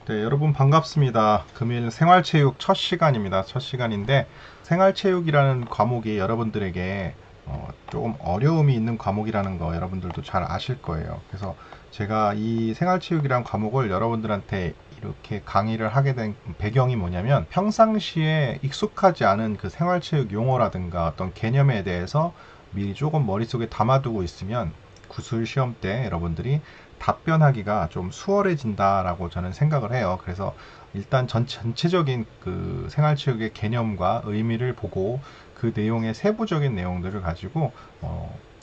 네, 여러분 반갑습니다. 금일 생활체육 첫 시간입니다. 첫 시간인데 생활체육이라는 과목이 여러분들에게 조금 어려움이 있는 과목이라는 거 여러분들도 잘 아실 거예요. 그래서 제가 이 생활체육이라는 과목을 여러분들한테 이렇게 강의를 하게 된 배경이 뭐냐면, 평상시에 익숙하지 않은 그 생활체육 용어라든가 어떤 개념에 대해서 미리 조금 머릿속에 담아두고 있으면 구술 시험 때 여러분들이 답변하기가 좀 수월해진다라고 저는 생각을 해요. 그래서 일단 전체적인 그 생활체육의 개념과 의미를 보고 그 내용의 세부적인 내용들을 가지고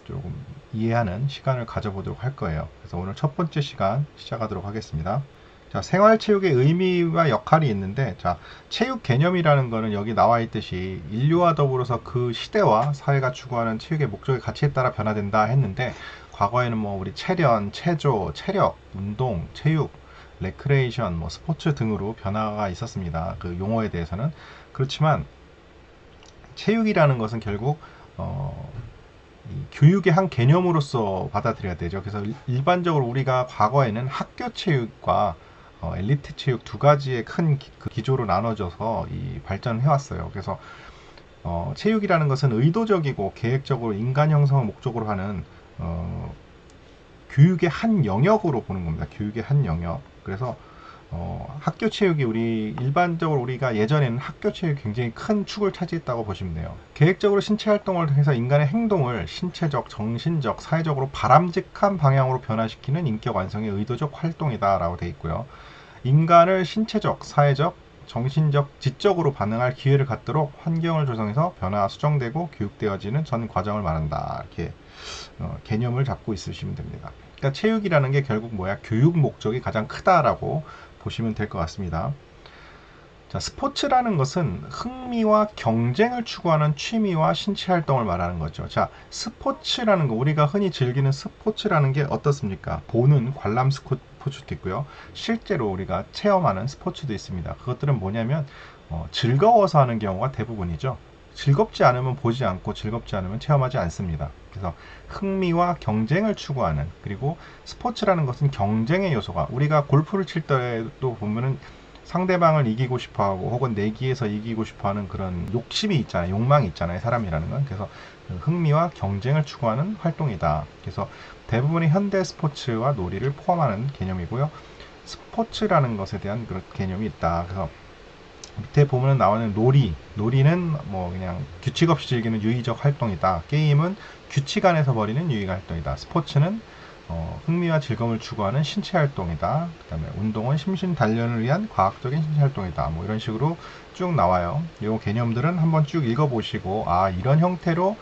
조금 이해하는 시간을 가져보도록 할 거예요. 그래서 오늘 첫 번째 시간 시작하도록 하겠습니다. 자, 생활체육의 의미와 역할이 있는데, 자, 체육 개념이라는 거는 여기 나와 있듯이 인류와 더불어서 그 시대와 사회가 추구하는 체육의 목적의 가치에 따라 변화된다 했는데, 과거에는 뭐 우리 체련, 체조, 체력, 운동, 체육, 레크레이션, 뭐 스포츠 등으로 변화가 있었습니다. 그 용어에 대해서는. 그렇지만 체육이라는 것은 결국 이 교육의 한 개념으로서 받아들여야 되죠. 그래서 일반적으로 우리가 과거에는 학교 체육과 엘리트 체육 두 가지의 큰 기조로 나눠져서 이 발전해 왔어요. 그래서 체육이라는 것은 의도적이고 계획적으로 인간 형성을 목적으로 하는 교육의 한 영역으로 보는 겁니다. 교육의 한 영역. 그래서 학교 체육이 일반적으로 우리가 예전에는 학교 체육이 굉장히 큰 축을 차지했다고 보시면 돼요. 계획적으로 신체 활동을 통해서 인간의 행동을 신체적, 정신적, 사회적으로 바람직한 방향으로 변화시키는 인격 완성의 의도적 활동이다라고 되어 있고요. 인간을 신체적, 사회적, 정신적, 지적으로 반응할 기회를 갖도록 환경을 조성해서 변화, 수정되고 교육되어지는 전 과정을 말한다. 이렇게 개념을 잡고 있으시면 됩니다. 그러니까 체육이라는 게 결국 뭐야? 교육 목적이 가장 크다라고 보시면 될 것 같습니다. 자, 스포츠라는 것은 흥미와 경쟁을 추구하는 취미와 신체 활동을 말하는 거죠. 자, 스포츠라는 거, 우리가 흔히 즐기는 스포츠라는 게 어떻습니까? 보는 관람 스포츠도 있고요. 실제로 우리가 체험하는 스포츠도 있습니다. 그것들은 뭐냐면 즐거워서 하는 경우가 대부분이죠. 즐겁지 않으면 보지 않고 즐겁지 않으면 체험하지 않습니다. 그래서 흥미와 경쟁을 추구하는, 그리고 스포츠라는 것은 경쟁의 요소가, 우리가 골프를 칠 때도 보면은 상대방을 이기고 싶어하고 혹은 내기에서 이기고 싶어하는 그런 욕심이 있잖아요. 욕망이 있잖아요. 사람이라는 건. 그래서 흥미와 경쟁을 추구하는 활동이다. 그래서 대부분의 현대 스포츠와 놀이를 포함하는 개념이고요. 스포츠라는 것에 대한 그런 개념이 있다. 그래서 밑에 보면 나오는 놀이는 뭐 그냥 규칙 없이 즐기는 유의적 활동이다. 게임은 규칙 안에서 벌이는 유의적 활동이다. 스포츠는 흥미와 즐거움을 추구하는 신체 활동이다. 그 다음에 운동은 심신 단련을 위한 과학적인 신체 활동이다. 뭐 이런 식으로 쭉 나와요. 이 개념들은 한번 쭉 읽어보시고, 아, 이런 형태로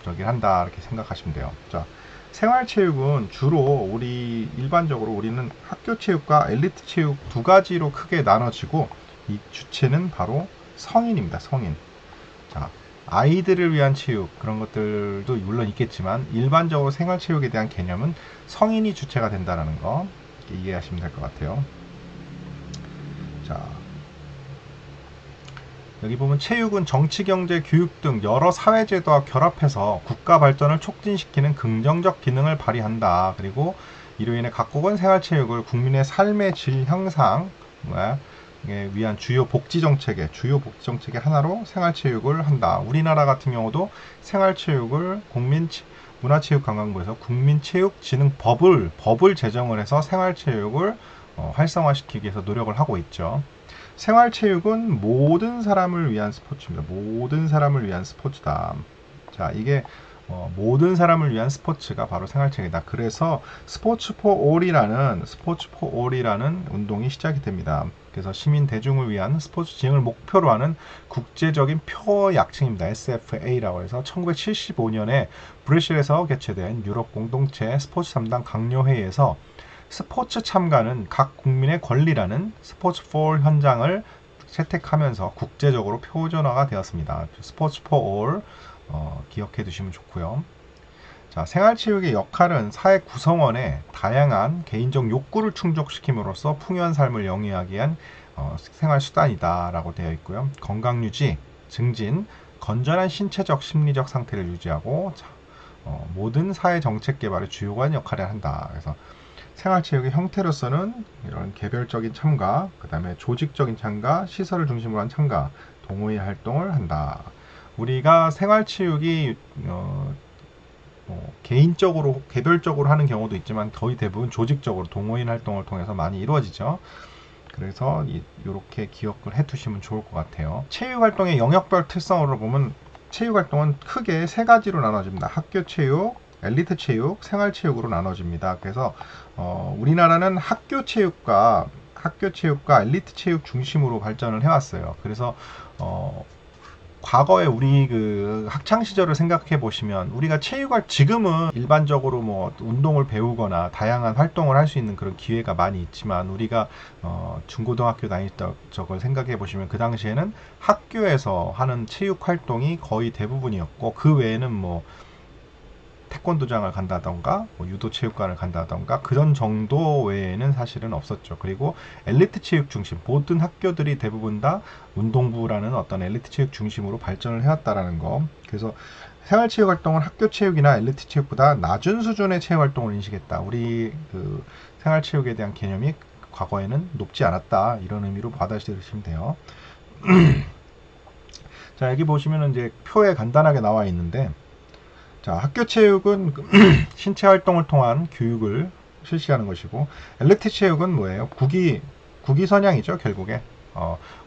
저기 한다, 이렇게 생각하시면 돼요. 자, 생활체육은 주로 일반적으로 우리는 학교 체육과 엘리트 체육 두 가지로 크게 나눠지고, 이 주체는 바로 성인입니다. 성인. 자, 아이들을 위한 체육, 그런 것들도 물론 있겠지만 일반적으로 생활체육에 대한 개념은 성인이 주체가 된다는 거 이해하시면 될 것 같아요. 자, 여기 보면 체육은 정치, 경제, 교육 등 여러 사회제도와 결합해서 국가 발전을 촉진시키는 긍정적 기능을 발휘한다. 그리고 이로 인해 각국은 생활체육을 국민의 삶의 질 향상 위한 주요 복지 정책의 하나로 생활체육을 한다. 우리나라 같은 경우도 생활체육을 문화체육관광부에서 국민체육진흥법을 제정을 해서 생활체육을 활성화시키기 위해서 노력을 하고 있죠. 생활체육은 모든 사람을 위한 스포츠입니다. 모든 사람을 위한 스포츠다. 자, 이게 모든 사람을 위한 스포츠가 바로 생활체육이다. 그래서 스포츠 포 올이라는 운동이 시작이 됩니다. 그래서 시민 대중을 위한 스포츠 진흥을 목표로 하는 국제적인 표어 약칭입니다. SFA라고 해서 1975년에 브뤼셀에서 개최된 유럽 공동체 스포츠 3당 강요회의에서 스포츠 참가는 각 국민의 권리라는 스포츠 포 현장을 채택하면서 국제적으로 표준화가 되었습니다. 스포츠 포 올 기억해 두시면 좋고요. 자, 생활체육의 역할은 사회 구성원의 다양한 개인적 욕구를 충족시킴으로써 풍요한 삶을 영위하기 위한 생활수단이다 라고 되어 있고요. 건강유지, 증진, 건전한 신체적, 심리적 상태를 유지하고 모든 사회 정책 개발의 주요한 역할을 한다. 그래서 생활체육의 형태로서는 이런 개별적인 참가, 그 다음에 조직적인 참가, 시설을 중심으로 한 참가, 동호인 활동을 한다. 우리가 생활체육이 개인적으로, 개별적으로 하는 경우도 있지만 거의 대부분 조직적으로 동호인 활동을 통해서 많이 이루어지죠. 그래서 이렇게 기억을 해 두시면 좋을 것 같아요. 체육활동의 영역별 특성으로 보면 체육활동은 크게 세 가지로 나눠집니다. 학교체육, 엘리트체육, 생활체육으로 나눠집니다. 그래서 우리나라는 학교체육과 엘리트체육 중심으로 발전을 해왔어요. 그래서 과거에 우리 그 학창 시절을 생각해 보시면 우리가 지금은 일반적으로 뭐 운동을 배우거나 다양한 활동을 할 수 있는 그런 기회가 많이 있지만 우리가 중고등학교 다닐 적을 생각해 보시면 그 당시에는 학교에서 하는 체육 활동이 거의 대부분이었고 그 외에는 뭐 태권도장을 간다던가 뭐 유도체육관을 간다던가 그런 정도 외에는 사실은 없었죠. 그리고 엘리트 체육 중심, 모든 학교들이 대부분 다 운동부라는 어떤 엘리트 체육 중심으로 발전을 해왔다라는 거. 그래서 생활체육 활동은 학교체육이나 엘리트 체육보다 낮은 수준의 체육 활동을 인식했다. 우리 그 생활체육에 대한 개념이 과거에는 높지 않았다. 이런 의미로 받아들이시면 돼요. 자, 여기 보시면은 이제 표에 간단하게 나와 있는데, 자, 학교 체육은 신체 활동을 통한 교육을 실시하는 것이고, 엘리트 체육은 뭐예요? 국위 선양이죠, 결국에.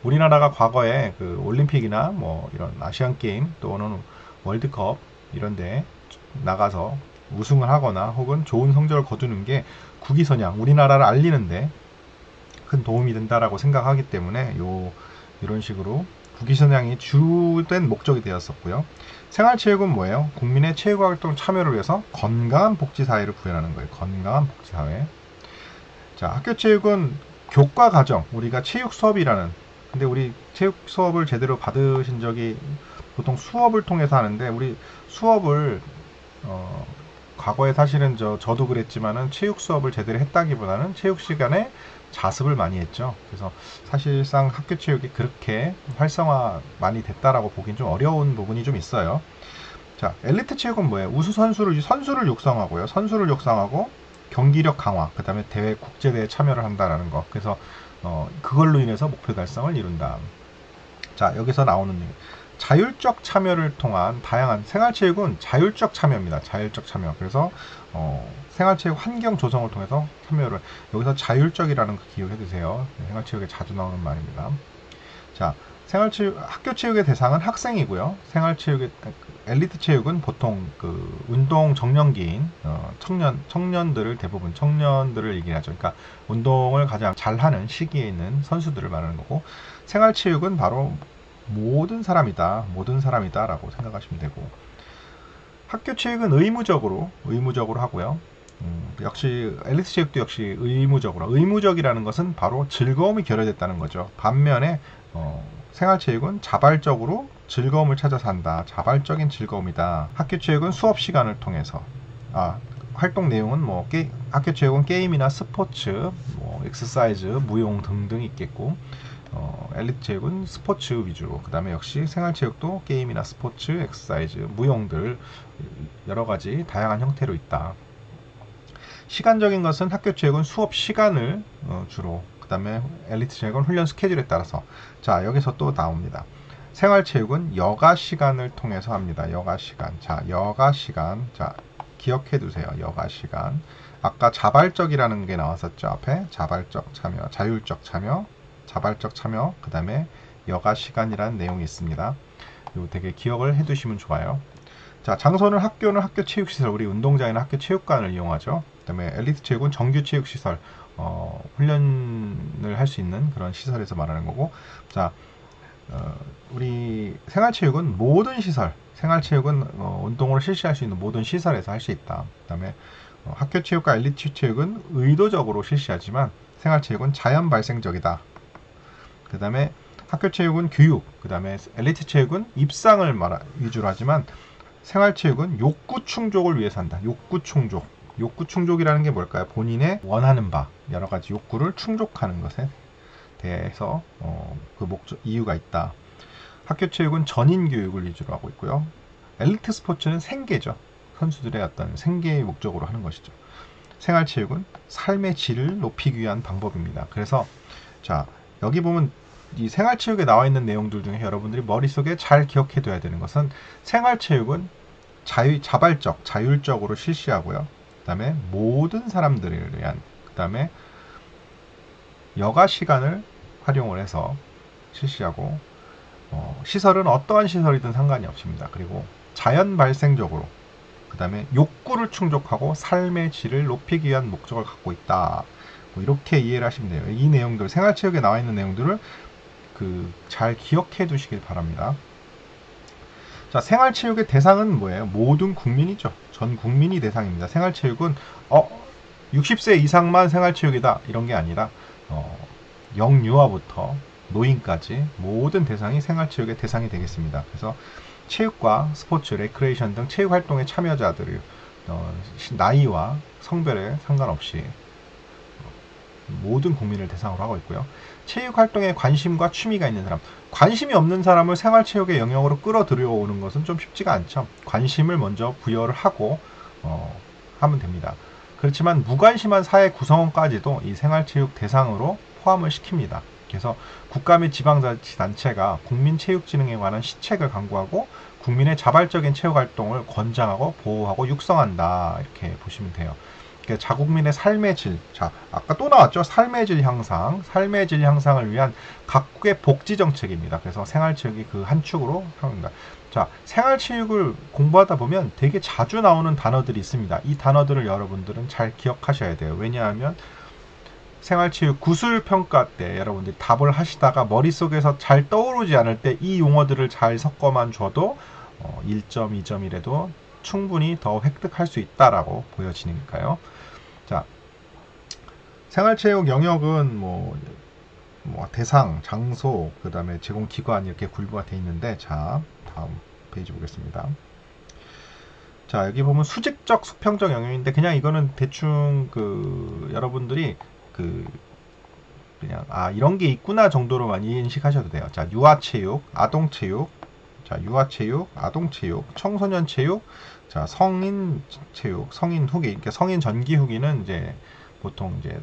우리나라가 과거에 그 올림픽이나 뭐 이런 아시안 게임 또는 월드컵 이런데 나가서 우승을 하거나 혹은 좋은 성적을 거두는 게 국위 선양, 우리나라를 알리는데 큰 도움이 된다라고 생각하기 때문에 이런 식으로 국위 선양이 주된 목적이 되었었고요. 생활체육은 뭐예요? 국민의 체육활동 참여를 위해서 건강한 복지사회를 구현하는 거예요. 건강한 복지사회. 자, 학교체육은 교과 과정, 우리가 체육 수업이라는, 근데 우리 체육 수업을 제대로 받으신 적이 보통 수업을 통해서 하는데 우리 수업을 과거에 사실은 저도 그랬지만은 체육 수업을 제대로 했다기보다는 체육 시간에 자습을 많이 했죠. 그래서 사실상 학교 체육이 그렇게 활성화 많이 됐다라고 보긴 좀 어려운 부분이 좀 있어요. 자, 엘리트 체육은 뭐예요? 우수 선수를 육성하고요. 선수를 육성하고 경기력 강화, 그 다음에 국제대회 참여를 한다라는 거. 그래서 그걸로 인해서 목표 달성을 이룬다. 자, 여기서 나오는 자율적 참여를 통한 다양한 생활체육은 자율적 참여입니다. 자율적 참여. 그래서 생활체육 환경 조성을 통해서 참여를, 여기서 자율적이라는 거 기억해 두세요. 생활체육에 자주 나오는 말입니다. 자, 학교체육의 대상은 학생이고요. 엘리트 체육은 보통 그 운동 정년기인 청년들을 대부분 청년들을 얘기하죠. 그러니까 운동을 가장 잘하는 시기에 있는 선수들을 말하는 거고, 생활체육은 바로 모든 사람이다라고 생각하시면 되고, 학교체육은 의무적으로 하고요. 역시 엘리트 체육도 역시 의무적이라는 것은 바로 즐거움이 결여됐다는 거죠. 반면에 생활체육은 자발적으로 즐거움을 찾아서 한다. 자발적인 즐거움이다. 학교체육은 수업 시간을 통해서 활동 내용은 뭐 학교체육은 게임이나 스포츠, 뭐 엑서사이즈, 무용 등등 있겠고, 엘리트 체육은 스포츠 위주로, 그 다음에 역시 생활체육도 게임이나 스포츠, 엑서사이즈, 무용들 여러 가지 다양한 형태로 있다. 시간적인 것은 학교체육은 수업 시간을 주로, 그 다음에 엘리트 체육은 훈련 스케줄에 따라서. 자, 여기서 또 나옵니다. 생활체육은 여가 시간을 통해서 합니다. 여가 시간. 자, 여가 시간. 자, 기억해 두세요. 여가 시간. 아까 자발적이라는 게 나왔었죠. 앞에 자발적 참여, 자율적 참여, 자발적 참여, 그 다음에 여가 시간이라는 내용이 있습니다. 이거 되게 기억을 해 두시면 좋아요. 자, 장소는 학교는 학교 체육시설, 우리 운동장이나 학교 체육관을 이용하죠. 그 다음에 엘리트 체육은 정규 체육시설, 훈련을 할 수 있는 그런 시설에서 말하는 거고, 자, 우리 생활체육은 모든 시설, 생활체육은 운동을 실시할 수 있는 모든 시설에서 할 수 있다. 그 다음에 학교체육과 엘리트 체육은 의도적으로 실시하지만 생활체육은 자연 발생적이다. 그 다음에 학교체육은 교육, 그 다음에 엘리트 체육은 입상을 위주로 하지만 생활체육은 욕구 충족을 위해서 한다. 욕구 충족이라는 게 뭘까요? 본인의 원하는 바, 여러 가지 욕구를 충족하는 것에 대해서 그 이유가 있다. 학교체육은 전인 교육을 위주로 하고 있고요. 엘리트 스포츠는 생계죠. 선수들의 어떤 생계의 목적으로 하는 것이죠. 생활체육은 삶의 질을 높이기 위한 방법입니다. 그래서 자, 여기 보면 이 생활체육에 나와 있는 내용들 중에 여러분들이 머릿속에 잘 기억해 둬야 되는 것은, 생활체육은 자발적, 자율적으로 실시하고요. 그 다음에 모든 사람들을 위한, 그 다음에 여가 시간을 활용을 해서 실시하고, 시설은 어떠한 시설이든 상관이 없습니다. 그리고 자연 발생적으로, 그 다음에 욕구를 충족하고 삶의 질을 높이기 위한 목적을 갖고 있다. 뭐 이렇게 이해를 하시면 돼요. 이 내용들, 생활체육에 나와 있는 내용들을 잘 기억해 두시길 바랍니다. 자, 생활체육의 대상은 뭐예요? 모든 국민이죠. 전 국민이 대상입니다. 생활체육은 60세 이상만 생활체육이다 이런 게 아니라 영유아부터 노인까지 모든 대상이 생활체육의 대상이 되겠습니다. 그래서 체육과 스포츠, 레크레이션 등 체육활동의 참여자들이 나이와 성별에 상관없이 모든 국민을 대상으로 하고 있고요. 체육활동에 관심과 취미가 있는 사람, 관심이 없는 사람을 생활체육의 영역으로 끌어들여오는 것은 좀 쉽지가 않죠. 관심을 먼저 부여를 하고 하면 됩니다. 그렇지만 무관심한 사회 구성원까지도 이 생활체육 대상으로 포함을 시킵니다. 그래서 국가 및 지방자치단체가 국민체육진흥에 관한 시책을 강구하고 국민의 자발적인 체육활동을 권장하고 보호하고 육성한다, 이렇게 보시면 돼요. 자국민의 삶의 질, 자, 아까 또 나왔죠. 삶의 질 향상, 삶의 질 향상을 위한 각국의 복지 정책입니다. 그래서 생활체육이 그 한 축으로 합니다. 자, 생활체육을 공부하다 보면 되게 자주 나오는 단어들이 있습니다. 이 단어들을 여러분들은 잘 기억하셔야 돼요. 왜냐하면 생활체육 구술평가 때 여러분들이 답을 하시다가 머릿속에서 잘 떠오르지 않을 때 이 용어들을 잘 섞어만 줘도 1점, 2점이라도 충분히 더 획득할 수 있다라고 보여지니까요. 자, 생활체육 영역은 뭐 대상, 장소, 그 다음에 제공기관 이렇게 분류가 되어 있는데, 자, 다음 페이지 보겠습니다. 자, 여기 보면 수직적, 수평적 영역인데, 그냥 이거는 대충 여러분들이 그냥 이런 게 있구나 정도로만 인식하셔도 돼요. 자, 유아체육, 아동체육, 자, 유아체육, 아동체육, 청소년체육, 자, 성인체육, 성인후기, 그러니까 성인 전기 후기는 이제 보통 이제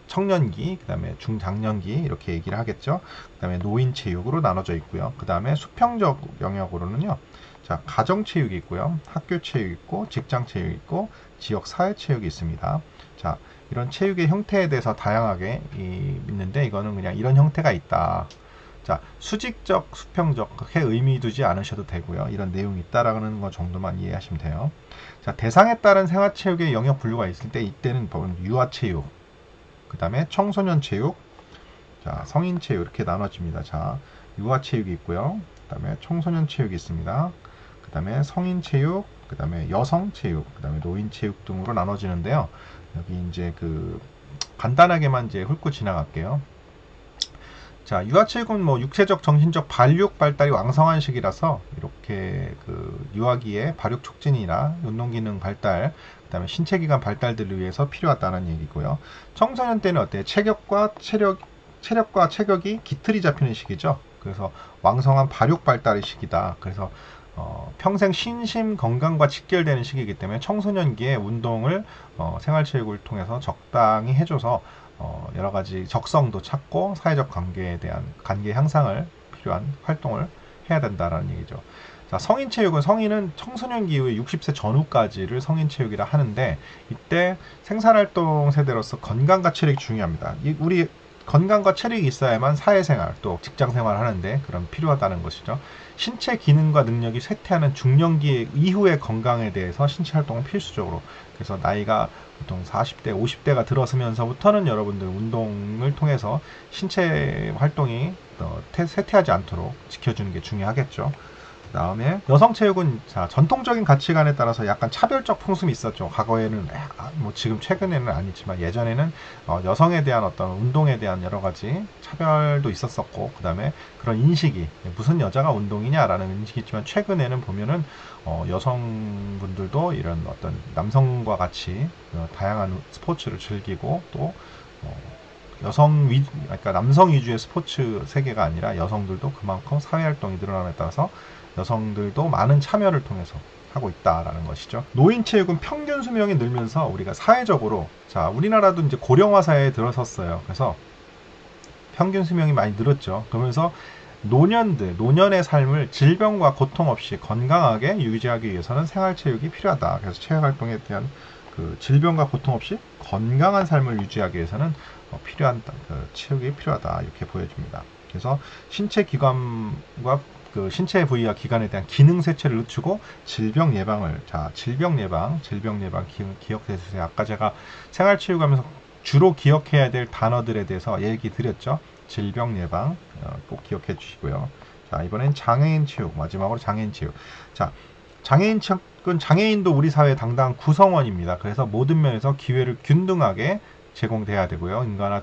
청년기, 그 다음에 중장년기 이렇게 얘기를 하겠죠. 그 다음에 노인체육으로 나눠져 있고요. 그 다음에 수평적 영역으로는요, 자, 가정체육이 있고요, 학교체육이 있고, 직장체육이 있고, 지역사회체육이 있습니다. 자, 이런 체육의 형태에 대해서 다양하게 있는데, 이거는 그냥 이런 형태가 있다. 자, 수직적, 수평적 그렇게 의미 두지 않으셔도 되고요. 이런 내용이 있다라는 것 정도만 이해하시면 돼요. 자, 대상에 따른 생활체육의 영역 분류가 있을 때, 이때는 유아체육, 그 다음에 청소년체육, 자, 성인체육 이렇게 나눠집니다. 자, 유아체육이 있고요. 그 다음에 청소년체육이 있습니다. 그 다음에 성인체육, 그 다음에 여성체육, 그 다음에 노인체육 등으로 나눠지는데요. 여기 이제 간단하게만 이제 훑고 지나갈게요. 자, 유아체육은 뭐 육체적, 정신적 발육 발달이 왕성한 시기라서 이렇게 유아기의 발육 촉진이나 운동기능 발달, 그 다음에 신체기관 발달들을 위해서 필요하다는 얘기고요. 청소년 때는 어때요? 체력과 체격이 깃틀이 잡히는 시기죠. 그래서 왕성한 발육 발달의 시기다. 그래서 평생 신심 건강과 직결되는 시기이기 때문에 청소년기에 운동을 생활체육을 통해서 적당히 해줘서 여러 가지 적성도 찾고 사회적 관계에 대한 관계 향상을 필요한 활동을 해야 된다라는 얘기죠. 자, 성인체육은 성인은 청소년기 이후에 60세 전후까지를 성인체육이라 하는데, 이때 생산활동 세대로서 건강과 체력이 중요합니다. 우리 건강과 체력이 있어야만 사회생활 또 직장생활을 하는데 그럼 필요하다는 것이죠. 신체 기능과 능력이 쇠퇴하는 중년기 이후의 건강에 대해서 신체 활동은 필수적으로, 그래서 나이가 보통 40대, 50대가 들어서면서부터는 여러분들 운동을 통해서 신체 활동이 쇠퇴하지 않도록 지켜주는 게 중요하겠죠. 그 다음에 여성체육은, 자, 전통적인 가치관에 따라서 약간 차별적 풍습이 있었죠. 과거에는 뭐 지금 최근에는 아니지만 예전에는 여성에 대한 어떤 운동에 대한 여러 가지 차별도 있었었고, 그 다음에 그런 인식이 무슨 여자가 운동이냐라는 인식이 있지만, 최근에는 보면은 여성분들도 이런 어떤 남성과 같이 다양한 스포츠를 즐기고, 또 그러니까 남성 위주의 스포츠 세계가 아니라 여성들도 그만큼 사회활동이 늘어남에 따라서 여성들도 많은 참여를 통해서 하고 있다라는 것이죠. 노인 체육은 평균 수명이 늘면서 우리가 사회적으로, 자, 우리나라도 이제 고령화 사회에 들어섰어요. 그래서 평균 수명이 많이 늘었죠. 그러면서 노년의 삶을 질병과 고통 없이 건강하게 유지하기 위해서는 생활체육이 필요하다. 그래서 체육활동에 대한 질병과 고통 없이 건강한 삶을 유지하기 위해서는 필요한 체육이 필요하다. 이렇게 보여집니다. 그래서 신체 기관과 신체 부위와 기관에 대한 기능 쇠퇴를 늦추고 질병 예방을, 질병 예방 기억해 주세요. 아까 제가 생활체육하면서 주로 기억해야 될 단어들에 대해서 얘기 드렸죠. 질병 예방 꼭 기억해 주시고요. 자, 이번엔 장애인 체육, 마지막으로 장애인 체육. 자, 장애인 체육은 장애인도 우리 사회의 당당한 구성원입니다. 그래서 모든 면에서 기회를 균등하게 제공돼야 되고요. 인간의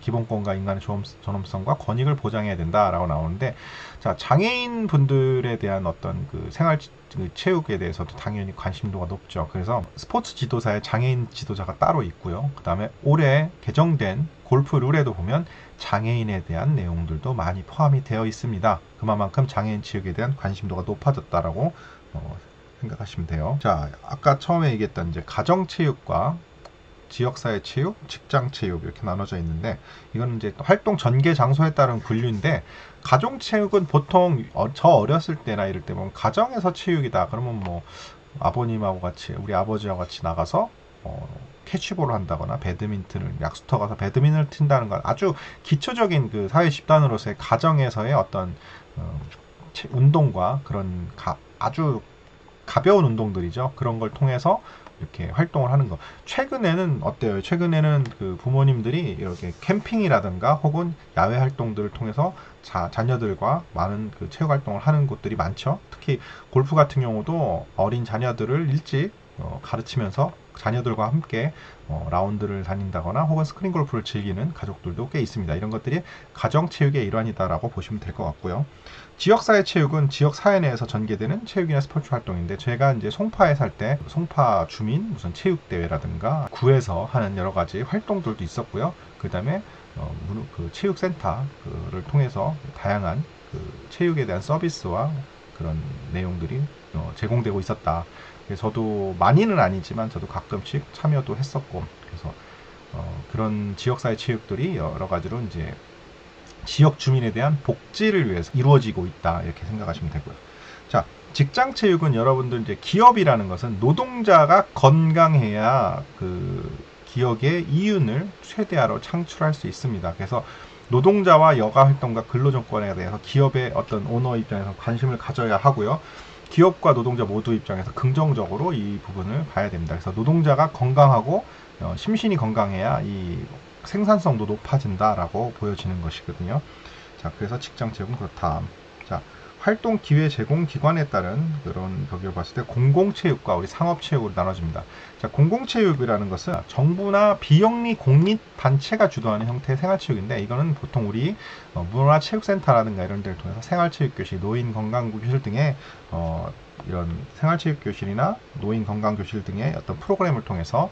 기본권과 인간의 존엄성과 권익을 보장해야 된다라고 나오는데, 자, 장애인 분들에 대한 어떤 생활 체육에 대해서도 당연히 관심도가 높죠. 그래서 스포츠 지도사에 장애인 지도자가 따로 있고요. 그 다음에 올해 개정된 골프 룰에도 보면 장애인에 대한 내용들도 많이 포함이 되어 있습니다. 그만큼 장애인 체육에 대한 관심도가 높아졌다라고 생각하시면 돼요. 자, 아까 처음에 얘기했던 이제 가정체육과 지역사회 체육, 직장 체육 이렇게 나눠져 있는데, 이건 이제 활동 전개 장소에 따른 분류인데, 가정 체육은 보통 저 어렸을 때나 이럴 때 보면 가정에서 체육이다. 그러면 뭐 아버님하고 같이, 우리 아버지하고 같이 나가서 캐치볼을 한다거나 배드민턴을 약수터 가서 배드민턴을 친다는 건 아주 기초적인 사회 집단으로서의 가정에서의 어떤 운동과 그런 아주 가벼운 운동들이죠. 그런 걸 통해서 이렇게 활동을 하는 거. 최근에는 어때요? 최근에는 부모님들이 이렇게 캠핑이라든가 혹은 야외 활동들을 통해서 자녀들과 많은 체육 활동을 하는 곳들이 많죠. 특히 골프 같은 경우도 어린 자녀들을 일찍 가르치면서 자녀들과 함께 라운드를 다닌다거나 혹은 스크린 골프를 즐기는 가족들도 꽤 있습니다. 이런 것들이 가정체육의 일환이다라고 보시면 될 것 같고요. 지역사회 체육은 지역사회 내에서 전개되는 체육이나 스포츠 활동인데, 제가 이제 송파에 살 때 송파 주민 무슨 체육대회라든가 구에서 하는 여러 가지 활동들도 있었고요. 그 다음에 체육센터를 통해서 다양한 체육에 대한 서비스와 그런 내용들이 제공되고 있었다. 저도 많이는 아니지만 저도 가끔씩 참여도 했었고, 그래서 그런 지역사회 체육들이 여러 가지로 이제 지역 주민에 대한 복지를 위해서 이루어지고 있다, 이렇게 생각하시면 되고요. 자, 직장 체육은 여러분들 이제 기업이라는 것은 노동자가 건강해야 기업의 이윤을 최대화로 창출할 수 있습니다. 그래서 노동자와 여가 활동과 근로조건에 대해서 기업의 어떤 오너 입장에서 관심을 가져야 하고요. 기업과 노동자 모두 입장에서 긍정적으로 이 부분을 봐야 됩니다. 그래서 노동자가 건강하고 심신이 건강해야 이 생산성도 높아진다라고 보여지는 것이거든요. 자, 그래서 직장 체육은 그렇다. 자, 활동 기회 제공 기관에 따른 그런 벽을 봤을 때 공공체육과 우리 상업체육으로 나눠집니다. 자, 공공체육이라는 것은 정부나 비영리 공립단체가 주도하는 형태의 생활체육인데, 이거는 보통 우리 문화체육센터라든가 이런 데를 통해서 생활체육교실, 노인건강교실 등의 이런 생활체육교실이나 노인건강교실 등의 어떤 프로그램을 통해서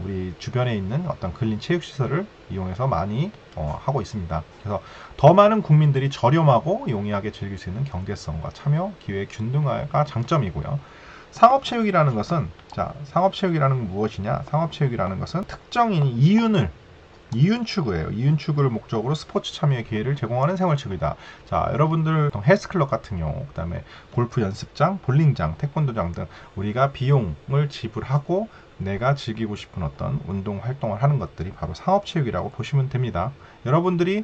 우리 주변에 있는 어떤 근린 체육시설을 이용해서 많이 하고 있습니다. 그래서 더 많은 국민들이 저렴하고 용이하게 즐길 수 있는 경제성과 참여 기회의 균등화가 장점이고요. 상업체육이라는 것은, 자, 상업체육이라는 건 무엇이냐? 상업체육이라는 것은 특정인이 이윤 추구예요. 이윤 추구를 목적으로 스포츠 참여의 기회를 제공하는 생활체육이다. 자, 여러분들 헬스클럽 같은 경우, 그 다음에 골프 연습장, 볼링장, 태권도장 등 우리가 비용을 지불하고 내가 즐기고 싶은 어떤 운동 활동을 하는 것들이 바로 상업체육이라고 보시면 됩니다. 여러분들이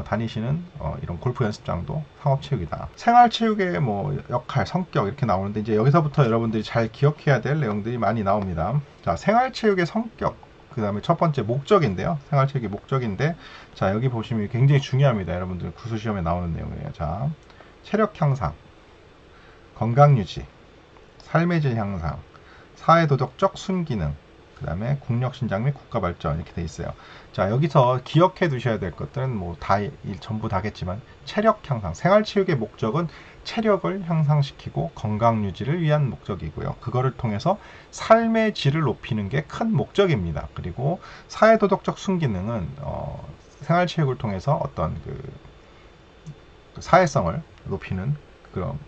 다니시는 이런 골프 연습장도 상업체육이다. 생활체육의 역할, 성격 이렇게 나오는데, 이제 여기서부터 여러분들이 잘 기억해야 될 내용들이 많이 나옵니다. 자, 생활체육의 성격, 그 다음에 첫 번째 목적인데요. 생활체육의 목적인데, 자, 여기 보시면 굉장히 중요합니다. 여러분들 구수시험에 나오는 내용이에요. 자, 체력 향상, 건강 유지, 삶의 질 향상, 사회도덕적 순기능, 그 다음에 국력 신장 및 국가 발전 이렇게 돼 있어요. 자, 여기서 기억해 두셔야 될 것들은 전부 다겠지만, 체력 향상, 생활체육의 목적은 체력을 향상시키고 건강 유지를 위한 목적이고요. 그거를 통해서 삶의 질을 높이는 게 큰 목적입니다. 그리고 사회도덕적 순기능은 생활체육을 통해서 어떤 사회성을 높이는 그런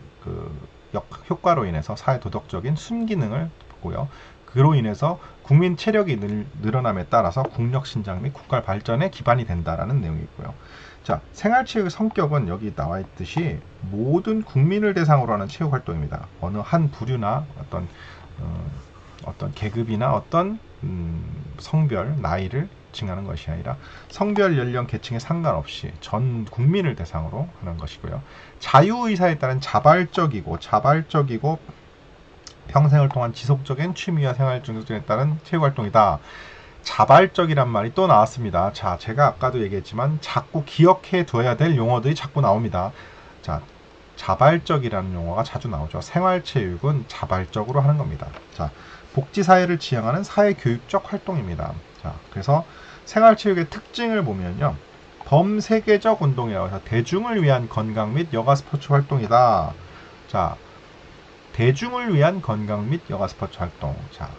효과로 인해서 사회 도덕적인 순기능을 보고요. 그로 인해서 국민 체력이 늘어남에 따라서 국력 신장 및 국가 발전에 기반이 된다라는 내용이 있고요. 자, 생활체육의 성격은 여기 나와 있듯이 모든 국민을 대상으로 하는 체육 활동입니다. 어느 한 부류나 어떤 계급이나 어떤 성별, 나이를 칭하는 것이 아니라 성별, 연령, 계층에 상관없이 전 국민을 대상으로 하는 것이고요. 자유의사에 따른 자발적이고 평생을 통한 지속적인 취미와 생활 중독에 따른 체육활동이다. 자발적이란 말이 또 나왔습니다. 자, 제가 아까도 얘기했지만 자꾸 기억해 둬야 될 용어들이 자꾸 나옵니다. 자, 자발적이라는 용어가 자주 나오죠. 생활체육은 자발적으로 하는 겁니다. 자, 복지사회를 지향하는 사회교육적 활동입니다. 자, 그래서 생활체육의 특징을 보면요. 범세계적 운동이라고 해서 대중을 위한 건강 및 여가 스포츠 활동이다. 자, 대중을 위한 건강 및 여가 스포츠 활동. 자,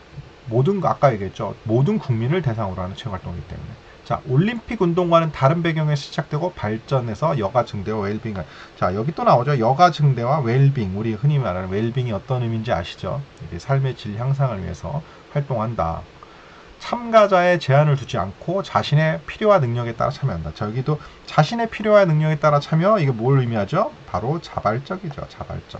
아까 얘기했죠. 모든 국민을 대상으로 하는 체육 활동이기 때문에. 자, 올림픽 운동과는 다른 배경에서 시작되고 발전해서 여가 증대와 웰빙. 자, 여기 또 나오죠. 여가 증대와 웰빙. 우리 흔히 말하는 웰빙이 어떤 의미인지 아시죠? 삶의 질 향상을 위해서 활동한다. 참가자의 제한을 두지 않고 자신의 필요와 능력에 따라 참여한다. 자, 여기도 자신의 필요와 능력에 따라 참여. 이게 뭘 의미하죠? 바로 자발적이죠. 자발적.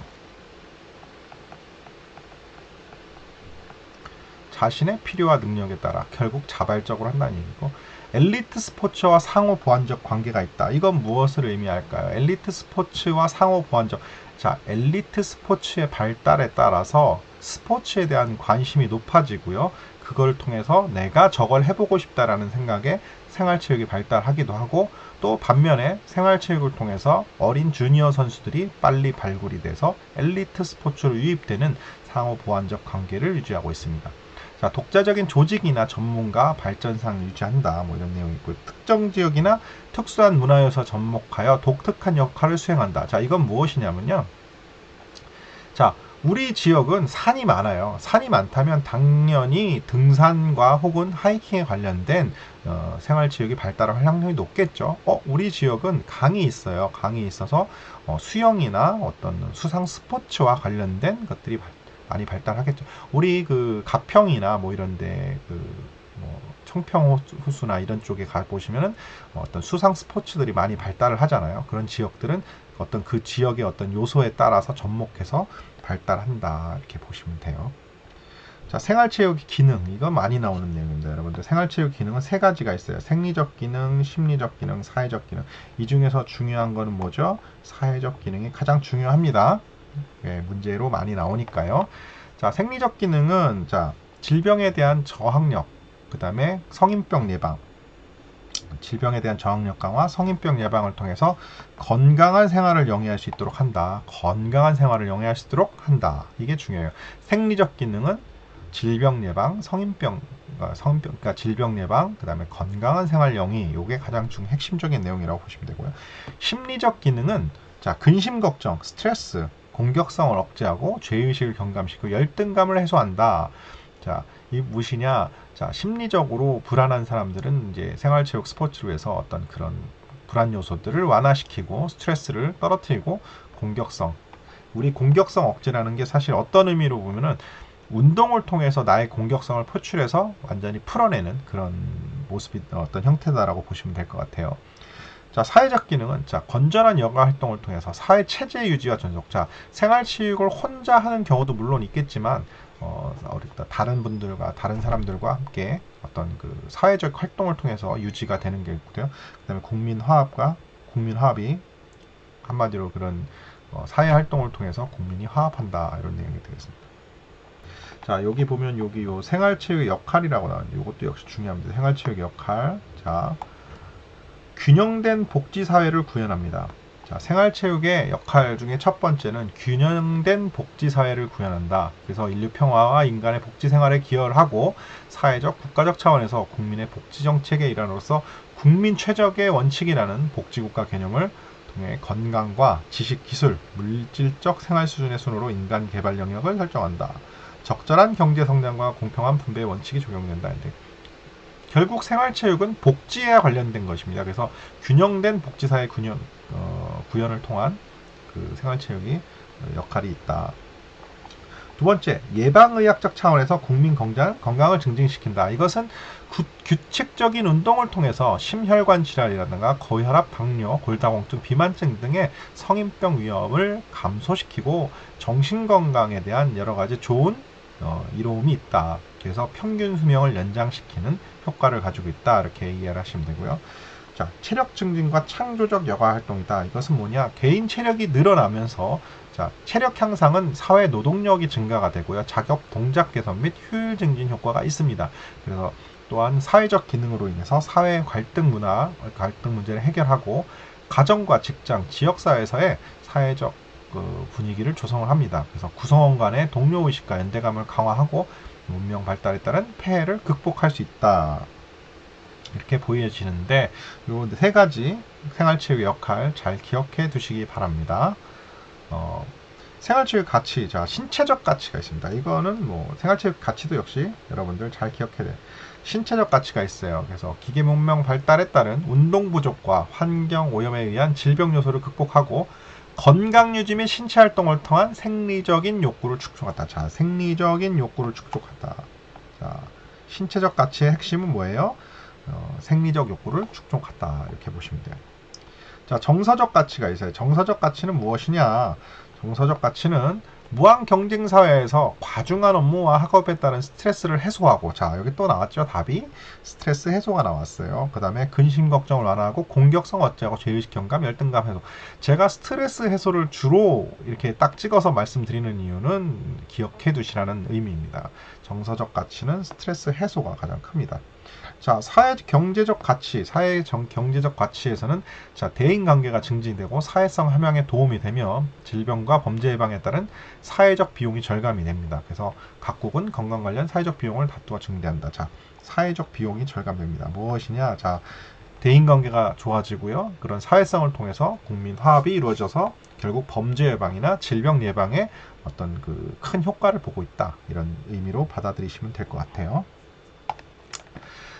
자신의 필요와 능력에 따라 결국 자발적으로 한다는 얘기고, 엘리트 스포츠와 상호 보완적 관계가 있다. 이건 무엇을 의미할까요? 엘리트 스포츠와 상호 보완적. 자, 엘리트 스포츠의 발달에 따라서 스포츠에 대한 관심이 높아지고요. 그걸 통해서 내가 저걸 해보고 싶다라는 생각에 생활체육이 발달하기도 하고, 또 반면에 생활체육을 통해서 어린 주니어 선수들이 빨리 발굴이 돼서 엘리트 스포츠로 유입되는 상호 보완적 관계를 유지하고 있습니다. 자, 독자적인 조직이나 전문가 발전상을 유지한다. 뭐 이런 내용이 있고, 특정 지역이나 특수한 문화 요소 접목하여 독특한 역할을 수행한다. 자, 이건 무엇이냐면요. 자, 우리 지역은 산이 많아요. 산이 많다면 당연히 등산과 혹은 하이킹에 관련된 생활체육이 발달할 확률이 높겠죠. 우리 지역은 강이 있어요. 강이 있어서 수영이나 어떤 수상 스포츠와 관련된 것들이 많이 발달하겠죠. 우리 그 가평이나 뭐 이런데 뭐 청평호수나 이런 쪽에 가 보시면은 어떤 수상 스포츠들이 많이 발달을 하잖아요. 그런 지역들은 어떤 그 지역의 어떤 요소에 따라서 접목해서 발달한다, 이렇게 보시면 돼요. 자, 생활체육 기능, 이거 많이 나오는 내용입니다. 여러분들, 생활체육 기능은 세 가지가 있어요. 생리적 기능, 심리적 기능, 사회적 기능. 이 중에서 중요한 거는 뭐죠? 사회적 기능이 가장 중요합니다. 예, 문제로 많이 나오니까요. 자, 생리적 기능은 자, 질병에 대한 저항력, 그 다음에 성인병 예방, 질병에 대한 저항력 강화, 성인병 예방을 통해서 건강한 생활을 영위할 수 있도록 한다. 건강한 생활을 영위할 수 있도록 한다. 이게 중요해요. 생리적 기능은 질병 예방, 그러니까 질병 예방, 그 다음에 건강한 생활 영위, 이게 가장 핵심적인 내용이라고 보시면 되고요. 심리적 기능은 자, 근심 걱정, 스트레스, 공격성을 억제하고 죄의식을 경감시키고 열등감을 해소한다. 자, 이 무엇이냐? 자, 심리적으로 불안한 사람들은 이제 생활체육 스포츠를 위해서 어떤 그런 불안 요소들을 완화시키고 스트레스를 떨어뜨리고 공격성. 우리 공격성 억제라는 게 사실 어떤 의미로 보면은 운동을 통해서 나의 공격성을 표출해서 완전히 풀어내는 그런 모습이 어떤 형태다라고 보시면 될 것 같아요. 자, 사회적 기능은 자, 건전한 여가 활동을 통해서 사회 체제 유지와 전속. 자, 생활체육을 혼자 하는 경우도 물론 있겠지만 다른 분들과 다른 사람들과 함께 어떤 그 사회적 활동을 통해서 유지가 되는 게 있고요. 그다음에 국민 화합이 한마디로 그런 사회 활동을 통해서 국민이 화합한다, 이런 내용이 되겠습니다. 자, 여기 보면 여기 요 생활체육의 역할이라고 나오는데 이것도 역시 중요합니다. 생활체육의 역할. 자, 균형된 복지사회를 구현합니다. 자, 생활체육의 역할 중에 첫 번째는 균형된 복지사회를 구현한다. 그래서 인류 평화와 인간의 복지생활에 기여를 하고 사회적, 국가적 차원에서 국민의 복지정책의 일환으로서 국민 최적의 원칙이라는 복지국가 개념을 통해 건강과 지식, 기술, 물질적 생활 수준의 순으로 인간 개발 영역을 설정한다. 적절한 경제 성장과 공평한 분배의 원칙이 적용된다. 결국 생활체육은 복지에 관련된 것입니다. 그래서 균형된 복지사회 구현을 통한 그 생활체육이 역할이 있다. 두 번째, 예방의학적 차원에서 국민 건강을 증진시킨다. 이것은 규칙적인 운동을 통해서 심혈관 질환이라든가 고혈압, 당뇨, 골다공증, 비만증 등의 성인병 위험을 감소시키고 정신건강에 대한 여러가지 좋은 이로움이 있다. 그래서 평균 수명을 연장시키는 효과를 가지고 있다. 이렇게 이해를 하시면 되고요. 자, 체력 증진과 창조적 여가 활동이다. 이것은 뭐냐? 개인 체력이 늘어나면서 자, 체력 향상은 사회 노동력이 증가가 되고요. 작업 동작 개선 및 효율 증진 효과가 있습니다. 그래서 또한 사회적 기능으로 인해서 사회 갈등 문제를 해결하고 가정과 직장, 지역사회에서의 사회적 분위기를 조성을 합니다. 그래서 구성원 간의 동료의식과 연대감을 강화하고 문명 발달에 따른 폐해를 극복할 수 있다. 이렇게 보여지는데 요 세 가지 생활체육의 역할 잘 기억해 두시기 바랍니다. 생활체육 가치, 자, 신체적 가치가 있습니다. 이거는 뭐 생활체육 가치도 역시 여러분들 잘 기억해야 돼요. 신체적 가치가 있어요. 그래서 기계 문명 발달에 따른 운동 부족과 환경 오염에 의한 질병 요소를 극복하고 건강 유지 및 신체 활동을 통한 생리적인 욕구를 축적한다. 자, 생리적인 욕구를 축적한다. 자, 신체적 가치의 핵심은 뭐예요? 생리적 욕구를 축적한다. 이렇게 보시면 돼요. 자, 정서적 가치가 있어요. 정서적 가치는 무엇이냐? 정서적 가치는 무한 경쟁 사회에서 과중한 업무와 학업에 따른 스트레스를 해소하고, 자, 여기 또 나왔죠. 답이 스트레스 해소가 나왔어요. 그 다음에 근심 걱정을 완화하고 공격성 억제하고 죄의식 경감, 열등감 해소. 제가 스트레스 해소를 주로 이렇게 딱 찍어서 말씀드리는 이유는 기억해 두시라는 의미입니다. 정서적 가치는 스트레스 해소가 가장 큽니다. 자, 사회 경제적 가치에서는 자, 대인 관계가 증진되고 사회성 함양에 도움이 되며 질병과 범죄 예방에 따른 사회적 비용이 절감이 됩니다. 그래서 각국은 건강 관련 사회적 비용을 다투어 증대한다. 자, 사회적 비용이 절감됩니다. 무엇이냐? 자, 대인 관계가 좋아지고요. 그런 사회성을 통해서 국민 화합이 이루어져서 결국 범죄 예방이나 질병 예방에 어떤 그 큰 효과를 보고 있다. 이런 의미로 받아들이시면 될 것 같아요.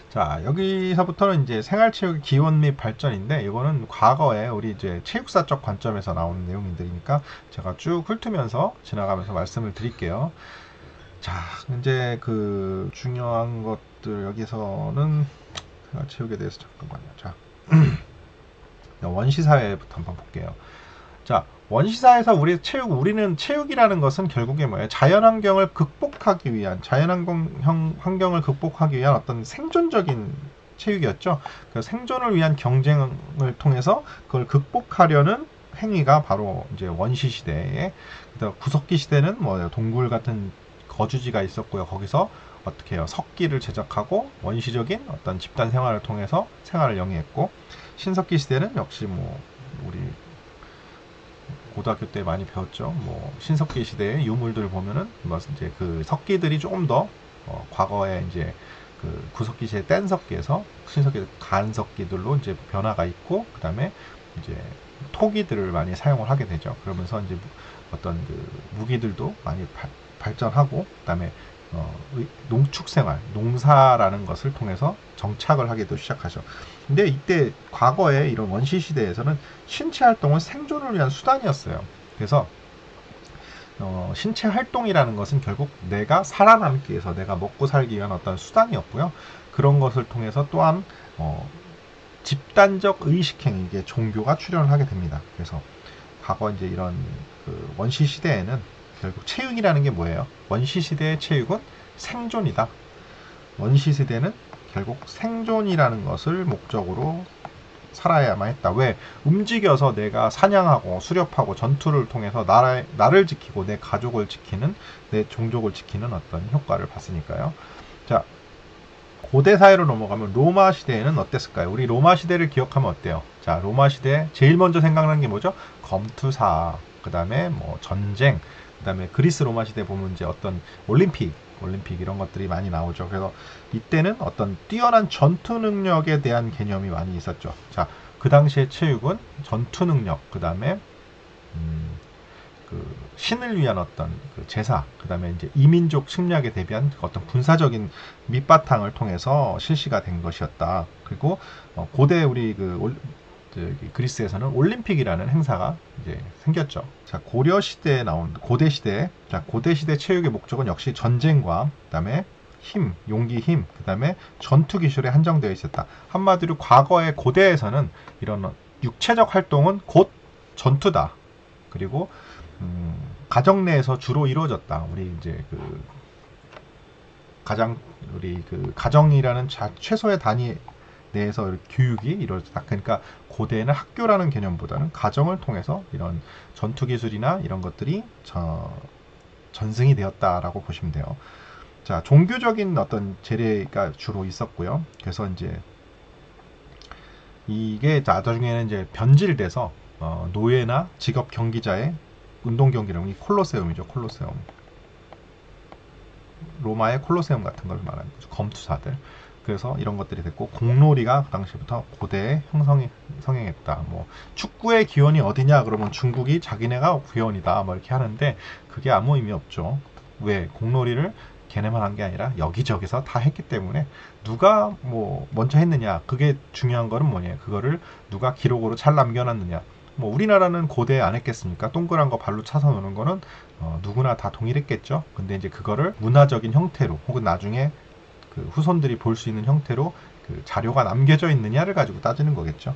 자, 여기서부터는 이제 생활체육의 기원 및 발전인데, 이거는 과거에 우리 이제 체육사적 관점에서 나오는 내용들이니까 제가 쭉 훑으면서 지나가면서 말씀을 드릴게요. 자, 이제 그 중요한 것들 여기서는 생활체육에 대해서 잠깐만요. 자, 원시사회부터 한번 볼게요. 자, 원시사에서 우리는 체육이라는 것은 결국에 뭐예요? 자연환경을 극복하기 위한 어떤 생존적인 체육이었죠. 그 생존을 위한 경쟁을 통해서 그걸 극복하려는 행위가 바로 이제 원시 시대에, 구석기 시대는 뭐예요? 동굴 같은 거주지가 있었고요. 거기서 어떻게 해요? 석기를 제작하고 원시적인 어떤 집단 생활을 통해서 생활을 영위했고, 신석기 시대는 역시 뭐 우리 고등학교 때 많이 배웠죠. 뭐 신석기 시대의 유물들 보면은 뭐 이제 그 석기들이 조금 더 과거에 이제 그 구석기 시대 뗀석기에서 신석기 간석기들로 이제 변화가 있고, 그 다음에 이제 토기들을 많이 사용을 하게 되죠. 그러면서 이제 어떤 그 무기들도 많이 발전하고, 그 다음에 농축생활, 농사라는 것을 통해서 정착을 하기도 시작하죠. 근데 이때 과거에 이런 원시시대에서는 신체 활동은 생존을 위한 수단이었어요. 그래서 신체 활동이라는 것은 결국 내가 살아남기 위해서, 내가 먹고 살기 위한 어떤 수단이었고요. 그런 것을 통해서 또한 집단적 의식행위, 이게 종교가 출현을 하게 됩니다. 그래서 과거 이제 이런 그 원시시대에는 결국 체육이라는 게 뭐예요? 원시시대의 체육은 생존이다. 원시시대는 결국 생존이라는 것을 목적으로 살아야만 했다. 왜? 움직여서 내가 사냥하고 수렵하고 전투를 통해서 나를 지키고 내 가족을 지키는, 내 종족을 지키는 어떤 효과를 봤으니까요. 자, 고대 사회로 넘어가면 로마 시대에는 어땠을까요? 우리 로마 시대를 기억하면 어때요? 자, 로마 시대 제일 먼저 생각나는 게 뭐죠? 검투사, 그 다음에 뭐 전쟁, 그 다음에 그리스 로마 시대 보면 이제 어떤 올림픽 이런 것들이 많이 나오죠. 그래서 이때는 어떤 뛰어난 전투 능력에 대한 개념이 많이 있었죠. 자, 그 당시의 체육은 전투 능력, 그 다음에 그 신을 위한 어떤 그 제사, 그 다음에 이제 이민족 침략에 대비한 어떤 군사적인 밑바탕을 통해서 실시가 된 것이었다. 그리고 고대 우리 그 그리스에서는 올림픽이라는 행사가 이제 생겼죠. 자, 고려 시대에 나온 고대 시대. 자, 고대 시대 체육의 목적은 역시 전쟁과 그다음에 힘, 용기, 힘, 그다음에 전투 기술에 한정되어 있었다. 한마디로 과거의 고대에서는 이런 육체적 활동은 곧 전투다. 그리고 가정 내에서 주로 이루어졌다. 우리 이제 우리 가정이라는 최소의 단위 내에서 교육이 이루어졌다. 그러니까 고대에는 학교라는 개념보다는 가정을 통해서 이런 전투 기술이나 이런 것들이 전승이 되었다라고 보시면 돼요. 자, 종교적인 어떤 재래가 주로 있었고요. 그래서 이제 이게 나중에는 이제 변질돼서 노예나 직업 경기자의 운동 경기라는 이 콜로세움이죠. 콜로세움. 로마의 콜로세움 같은 걸 말하는 거죠. 검투사들. 그래서 이런 것들이 됐고, 공놀이가 그 당시부터 고대에 성행했다. 뭐 축구의 기원이 어디냐 그러면 중국이 자기네가 기원이다 뭐 이렇게 하는데 그게 아무 의미 없죠. 왜? 공놀이를 걔네만 한 게 아니라 여기저기서 다 했기 때문에 누가 뭐 먼저 했느냐, 그게 중요한 거는 뭐냐, 그거를 누가 기록으로 잘 남겨놨느냐. 뭐 우리나라는 고대에 안 했겠습니까? 동그란 거 발로 차서 노는 거는 누구나 다 동일했겠죠. 근데 이제 그거를 문화적인 형태로 혹은 나중에 그 후손들이 볼 수 있는 형태로 그 자료가 남겨져 있느냐를 가지고 따지는 거겠죠.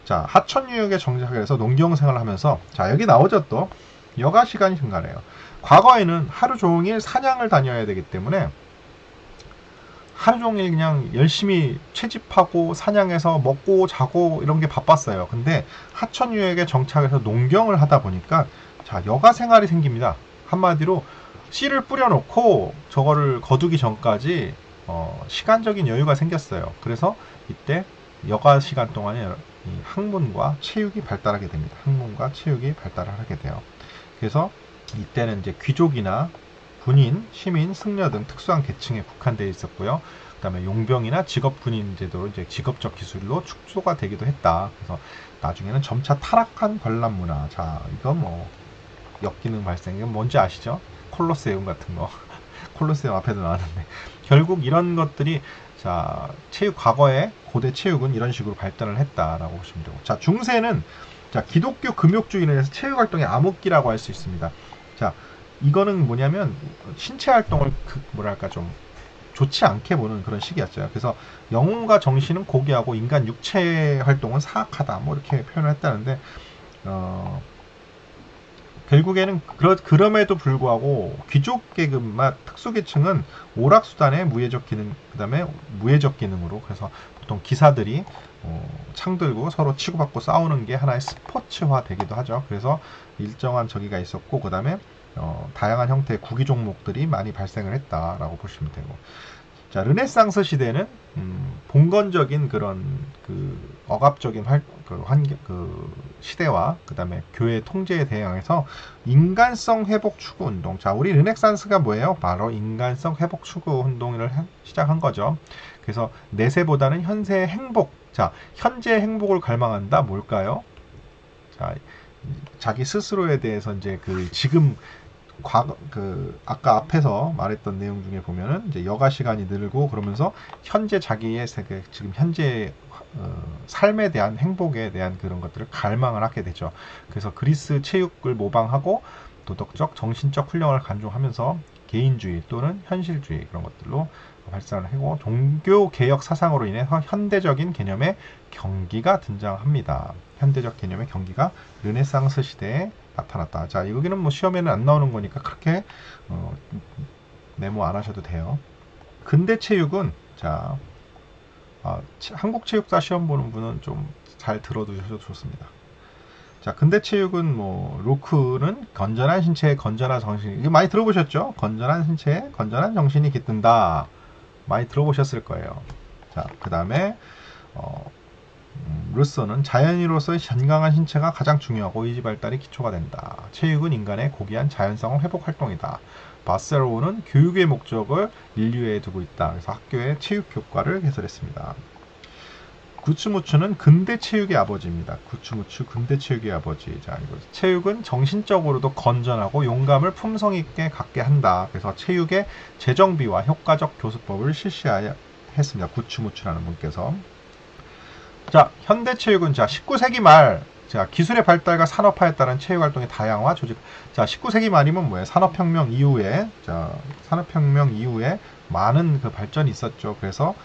자, 하천유역에 정착을 해서 농경 생활을 하면서, 자, 여기 나오죠. 또 여가 시간이 증가해요. 과거에는 하루 종일 사냥을 다녀야 되기 때문에 하루 종일 그냥 열심히 채집하고 사냥해서 먹고 자고 이런 게 바빴어요. 근데 하천유역에 정착해서 농경을 하다 보니까 자, 여가 생활이 생깁니다. 한마디로 씨를 뿌려놓고 저거를 거두기 전까지 시간적인 여유가 생겼어요. 그래서 이때 여가 시간 동안에 이 학문과 체육이 발달하게 됩니다. 학문과 체육이 발달을 하게 돼요. 그래서 이때는 이제 귀족이나 군인, 시민, 승려 등 특수한 계층에 국한되어 있었고요. 그 다음에 용병이나 직업 군인 제도로 이제 직업적 기술로 축소가 되기도 했다. 그래서 나중에는 점차 타락한 관람 문화. 자, 이거 뭐 역기능 발생. 이건 뭔지 아시죠? 콜로세움 같은 거. 콜로세움 앞에도 나왔는데 결국 이런 것들이, 자, 체육, 과거의 고대 체육은 이런 식으로 발전을 했다라고 보시면 되고, 자, 중세는 자, 기독교 금욕주의로 해서 체육 활동의 암흑기라고 할 수 있습니다. 자, 이거는 뭐냐면 신체 활동을 뭐랄까 좀 좋지 않게 보는 그런 시기였죠. 그래서 영혼과 정신은 고귀하고 인간 육체 활동은 사악하다 뭐 이렇게 표현을 했다는데, 결국에는 그럼에도 불구하고 귀족 계급만 특수계층은 오락수단의 무예적 기능, 그 다음에 무예적 기능으로, 그래서 보통 기사들이 창 들고 서로 치고받고 싸우는 게 하나의 스포츠화 되기도 하죠. 그래서 일정한 저기가 있었고, 그 다음에 다양한 형태의 구기 종목들이 많이 발생을 했다라고 보시면 되고, 자, 르네상스 시대는 봉건적인 그런 억압적인 시대와 그 다음에 교회 통제에 대항해서 인간성 회복 추구 운동. 자, 우리 르네상스가 뭐예요? 바로 인간성 회복 추구 운동을 시작한 거죠. 그래서 내세보다는 현세의 행복. 자, 현재의 행복을 갈망한다. 뭘까요? 자, 자기 스스로에 대해서 이제 지금 아까 앞에서 말했던 내용 중에 보면은 이제 여가 시간이 늘고 그러면서 현재 자기의 지금 현재 삶에 대한 행복에 대한 그런 것들을 갈망을 하게 되죠. 그래서 그리스 체육을 모방하고 도덕적, 정신적 훈련을 간주하면서 개인주의 또는 현실주의 그런 것들로 발전을 하고, 종교 개혁 사상으로 인해서 현대적인 개념의 경기가 등장합니다. 현대적 개념의 경기가 르네상스 시대에 나타났다. 자, 여기는 뭐 시험에는 안 나오는 거니까 그렇게 메모 안 하셔도 돼요. 근대 체육은, 자, 한국 체육사 시험 보는 분은 좀 잘 들어두셔도 좋습니다. 자, 근대 체육은 뭐 로크는 건전한 신체에 건전한 정신, 이거 많이 들어보셨죠? 건전한 신체에 건전한 정신이 깃든다. 많이 들어보셨을 거예요. 자, 그 다음에 루소는 자연인으로서의 건강한 신체가 가장 중요하고 의지 발달이 기초가 된다. 체육은 인간의 고귀한 자연성을 회복 활동이다. 바세로는 교육의 목적을 인류에 두고 있다. 그래서 학교의 체육 교과를 개설했습니다. 구츠무츠는 근대 체육의 아버지입니다. 구츠무츠 근대 체육의 아버지. 자, 이거 체육은 정신적으로도 건전하고 용감을 품성 있게 갖게 한다. 그래서 체육의 재정비와 효과적 교수법을 실시하여 했습니다. 구츠무츠라는 분께서. 자, 현대체육은 자 19세기 말 자, 기술의 발달과 산업화에 따른 체육활동의 다양화 조직. 자, 19세기 말이면 뭐예요? 산업혁명 이후에, 자, 산업혁명 이후에 많은 그 발전이 있었죠. 그래서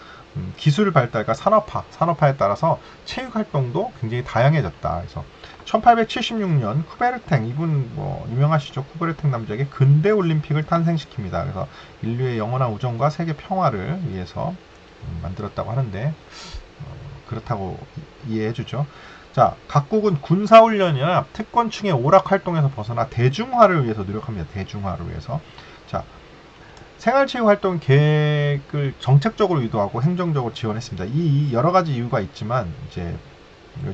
기술 발달과 산업화에 따라서 체육활동도 굉장히 다양해졌다. 그래서 1876년 쿠베르탱, 이분 뭐 유명하시죠? 쿠베르탱 남작의 근대 올림픽을 탄생시킵니다. 그래서 인류의 영원한 우정과 세계 평화를 위해서 만들었다고 하는데 그렇다고 이해해주죠. 자, 각국은 군사훈련이나 특권층의 오락활동에서 벗어나 대중화를 위해서 노력합니다. 대중화를 위해서. 자, 생활체육활동 계획을 정책적으로 유도하고 행정적으로 지원했습니다. 이 여러 가지 이유가 있지만 이제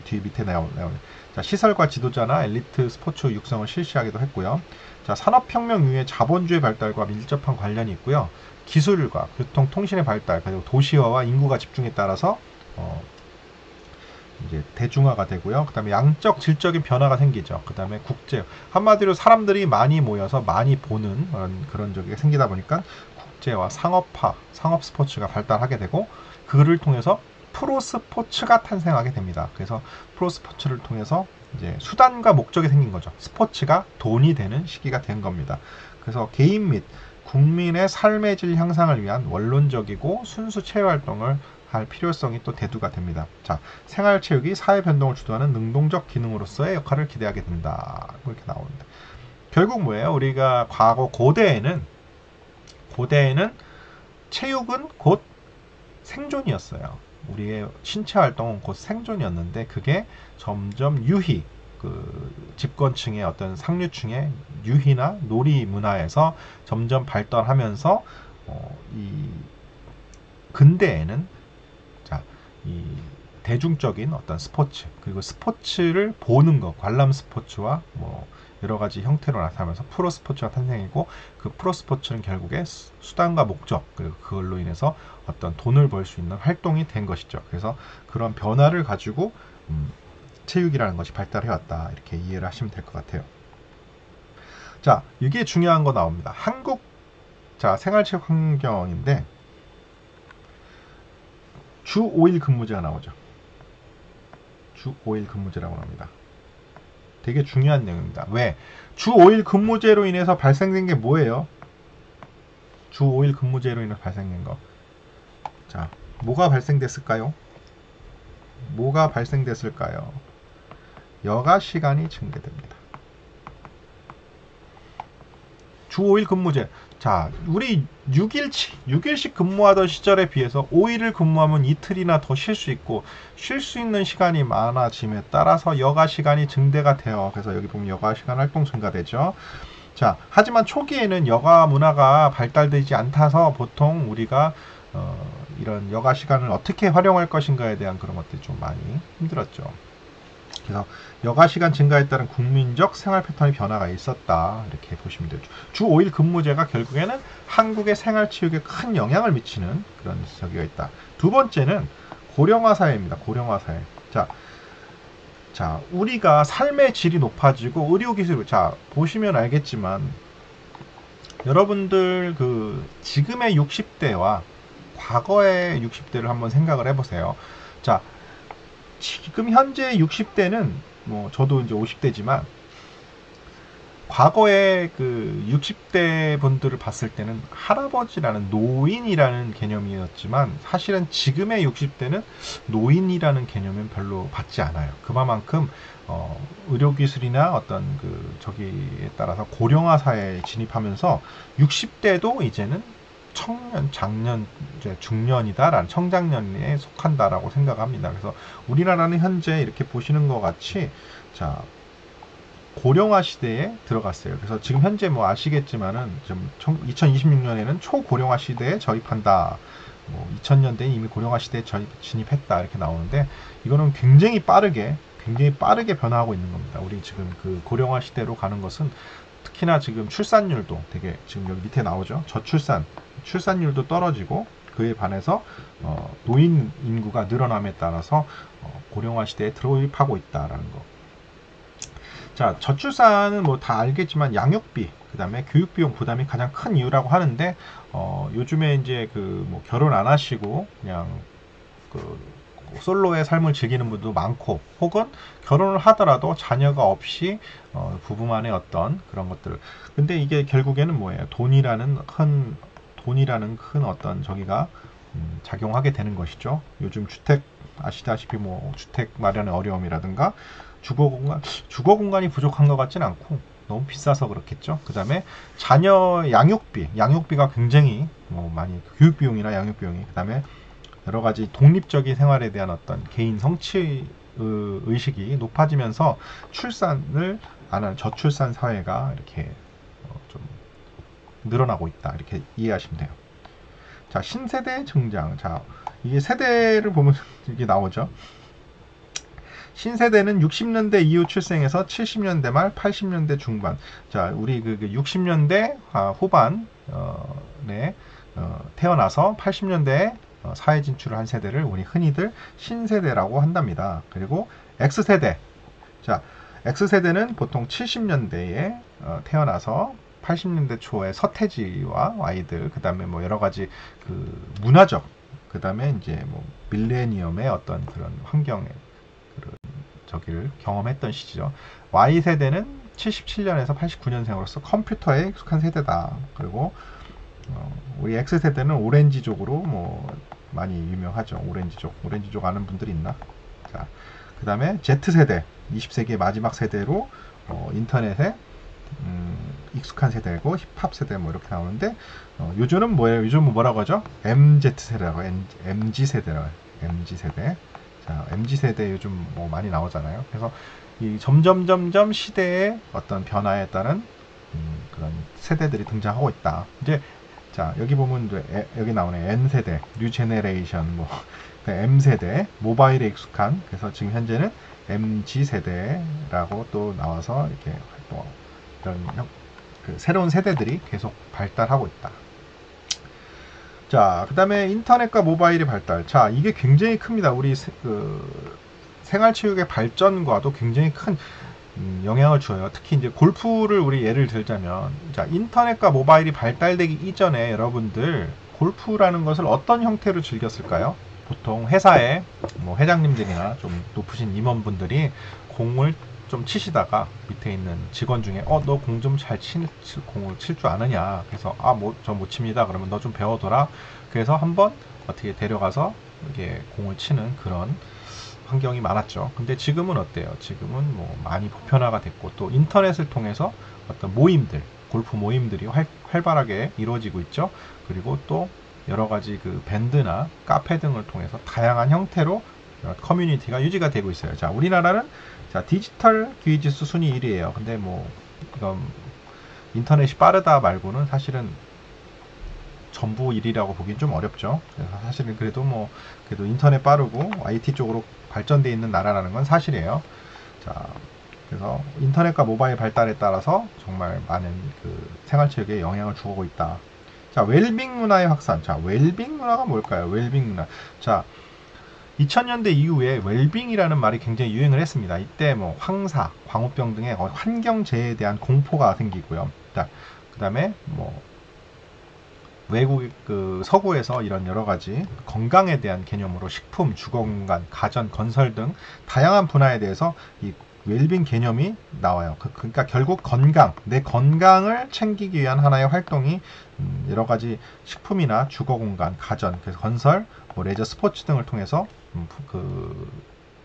뒤 밑에 나오는 자, 시설과 지도자나 엘리트 스포츠 육성을 실시하기도 했고요. 자, 산업혁명 이후에 자본주의 발달과 밀접한 관련이 있고요. 기술과 교통, 통신의 발달, 그리고 도시화와 인구가 집중에 따라서 이제 대중화가 되고요. 그 다음에 양적 질적인 변화가 생기죠. 그 다음에 국제, 한마디로 사람들이 많이 모여서 많이 보는 그런 적이 생기다 보니까 국제화, 상업화, 상업 스포츠가 발달하게 되고 그를 통해서 프로 스포츠가 탄생하게 됩니다. 그래서 프로 스포츠를 통해서 이제 수단과 목적이 생긴 거죠. 스포츠가 돈이 되는 시기가 된 겁니다. 그래서 개인 및 국민의 삶의 질 향상을 위한 원론적이고 순수 체육 활동을 할 필요성이 또 대두가 됩니다. 자, 생활체육이 사회 변동을 주도하는 능동적 기능으로서의 역할을 기대하게 된다. 이렇게 나오는데 결국 뭐예요? 우리가 과거 고대에는 체육은 곧 생존이었어요. 우리의 신체 활동은 곧 생존이었는데 그게 점점 유희, 그 집권층의 어떤 상류층의 유희나 놀이 문화에서 점점 발달하면서 이 근대에는 이 대중적인 어떤 스포츠 그리고 스포츠를 보는 것 관람 스포츠와 뭐 여러 가지 형태로 나타나면서 프로 스포츠가 탄생이고 그 프로 스포츠는 결국에 수단과 목적 그리고 그걸로 인해서 어떤 돈을 벌 수 있는 활동이 된 것이죠. 그래서 그런 변화를 가지고 체육이라는 것이 발달해 왔다 이렇게 이해를 하시면 될 것 같아요. 자, 이게 중요한 거 나옵니다. 한국 자 생활체육 환경인데 주 5일 근무제가 나오죠. 주 5일 근무제라고 합니다. 되게 중요한 내용입니다. 왜? 주 5일 근무제로 인해서 발생된 게 뭐예요? 주 5일 근무제로 인해서 발생된 거. 자, 뭐가 발생됐을까요? 뭐가 발생됐을까요? 여가 시간이 증대됩니다. 주 5일 근무제. 자, 우리 6일씩 근무하던 시절에 비해서 5일을 근무하면 이틀이나 더 쉴 수 있고 쉴 수 있는 시간이 많아짐에 따라서 여가 시간이 증대가 돼요. 그래서 여기 보면 여가 시간 활동 증가되죠. 자, 하지만 초기에는 여가 문화가 발달되지 않아서 보통 우리가 이런 여가 시간을 어떻게 활용할 것인가에 대한 그런 것들이 좀 많이 힘들었죠. 그래서 여가 시간 증가에 따른 국민적 생활 패턴의 변화가 있었다 이렇게 보시면 되죠. 주 5일 근무제가 결국에는 한국의 생활체육에 큰 영향을 미치는 그런 지적이 있다. 두 번째는 고령화 사회입니다. 고령화 사회. 자, 우리가 삶의 질이 높아지고 의료기술, 자 보시면 알겠지만 여러분들 그 지금의 60대와 과거의 60대를 한번 생각을 해보세요. 자, 지금 현재 60대는 뭐 저도 이제 50대지만 과거에 그 60대 분들을 봤을 때는 할아버지라는 노인이라는 개념이었지만 사실은 지금의 60대는 노인이라는 개념은 별로 받지 않아요. 그만큼 의료기술이나 어떤 그 저기에 따라서 고령화 사회에 진입하면서 60대도 이제는 청년, 장년, 이제 중년이다라는 청장년에 속한다라고 생각합니다. 그래서 우리나라는 현재 이렇게 보시는 것 같이 자 고령화 시대에 들어갔어요. 그래서 지금 현재 뭐 아시겠지만은 좀 2026년에는 초고령화 시대에 저입한다. 뭐 2000년대에 이미 고령화 시대에 진입했다 이렇게 나오는데 이거는 굉장히 빠르게 변화하고 있는 겁니다. 우리 지금 그 고령화 시대로 가는 것은 특히나 지금 출산율도 되게 지금 여기 밑에 나오죠. 출산율도 떨어지고 그에 반해서 노인 인구가 늘어남에 따라서 고령화 시대에 들어입하고 있다라는 거. 자, 저출산은 뭐 다 알겠지만 양육비, 그 다음에 교육비용 부담이 가장 큰 이유라고 하는데 요즘에 이제 그 뭐 결혼 안 하시고 그냥 그 솔로의 삶을 즐기는 분도 많고, 혹은 결혼을 하더라도 자녀가 없이 부부만의 어떤 그런 것들. 근데 이게 결국에는 뭐예요? 돈이라는 큰 어떤 저기가 작용하게 되는 것이죠. 요즘 주택 아시다시피 뭐 주택 마련의 어려움이라든가 주거 공간이 부족한 것 같진 않고 너무 비싸서 그렇겠죠. 그 다음에 자녀 양육비가 굉장히 뭐 많이, 교육 비용이나 양육 비용이, 그 다음에 여러 가지 독립적인 생활에 대한 어떤 개인 성취 의식이 높아지면서 출산을 안 하는 저출산 사회가 이렇게 좀 늘어나고 있다, 이렇게 이해하시면 돼요. 자, 신세대 증장. 자, 이게 세대를 보면 이게 나오죠. 신세대는 60년대 이후 출생해서 70년대 말 80년대 중반. 자, 우리 그 60년대 후반에 태어나서 80년대에 사회 진출을 한 세대를 우리 흔히들 신세대라고 한답니다. 그리고 X세대. 자, X세대는 보통 70년대에 태어나서 80년대 초에 서태지와 아이들, 그 다음에 뭐 여러 가지 그 문화적, 그 다음에 이제 뭐 밀레니엄의 어떤 그런 환경의 그런 저기를 경험했던 시기죠. Y세대는 77년에서 89년생으로서 컴퓨터에 익숙한 세대다. 그리고 우리 X세대는 오렌지족으로 뭐 많이 유명하죠. 오렌지족 아는 분들이 있나? 자, 그 다음에 Z세대, 20세기의 마지막 세대로 인터넷에 익숙한 세대고 힙합 세대 뭐 이렇게 나오는데, 요즘은 뭐예요? 요즘은 뭐라고 하죠? MZ세대라고, MG세대라고 해요. MG세대. 자, MG세대 요즘 뭐 많이 나오잖아요. 그래서 이 점점 시대의 어떤 변화에 따른 그런 세대들이 등장하고 있다. 이제 자, 여기 보면 여기 나오네. N세대, 뉴 제네레이션, 뭐 M세대, 모바일에 익숙한. 그래서 지금 현재는 MG세대라고 또 나와서 이렇게 뭐 이런 그 새로운 세대들이 계속 발달하고 있다. 자, 그 다음에 인터넷과 모바일의 발달. 자, 이게 굉장히 큽니다. 우리 생활체육의 발전과도 굉장히 큰 영향을 줘요. 특히 이제 골프를 우리 예를 들자면, 자, 인터넷과 모바일이 발달되기 이전에 여러분들 골프라는 것을 어떤 형태로 즐겼을까요? 보통 회사에 뭐 회장님들이나 좀 높으신 임원분들이 공을 좀 치시다가 밑에 있는 직원 중에 너 공 좀 잘 공을 칠 줄 아느냐, 그래서 저 못 칩니다, 그러면 너 좀 배워둬라. 그래서 한번 어떻게 데려가서 이게 공을 치는 그런 환경이 많았죠. 근데 지금은 어때요? 지금은 뭐 많이 보편화가 됐고, 또 인터넷을 통해서 어떤 모임들, 골프 모임들이 활발하게 이루어지고 있죠. 그리고 또 여러 가지 그 밴드나 카페 등을 통해서 다양한 형태로 커뮤니티가 유지가 되고 있어요. 자, 우리나라는 자, 디지털 기회지수 순위 1위에요. 근데 뭐 이건 인터넷이 빠르다 말고는 사실은 전부 1위라고 보긴 좀 어렵죠. 그래서 사실은 그래도 인터넷 빠르고 IT 쪽으로 발전되어 있는 나라라는 건 사실이에요. 자, 그래서 인터넷과 모바일 발달에 따라서 정말 많은 그 생활체육에 영향을 주고 있다. 자, 웰빙 문화의 확산. 자, 웰빙 문화가 뭘까요? 웰빙 문화. 자, 2000년대 이후에 웰빙이라는 말이 굉장히 유행을 했습니다. 이때 뭐 황사, 광우병 등의 환경재해에 대한 공포가 생기고요. 자, 그 다음에 뭐 외국 서구에서 이런 여러 가지 건강에 대한 개념으로 식품, 주거공간, 가전, 건설 등 다양한 분야에 대해서 이 웰빙 개념이 나와요. 그러니까 결국 내 건강을 챙기기 위한 하나의 활동이 여러 가지 식품이나 주거공간, 가전, 그래서 건설, 뭐 레저, 스포츠 등을 통해서 그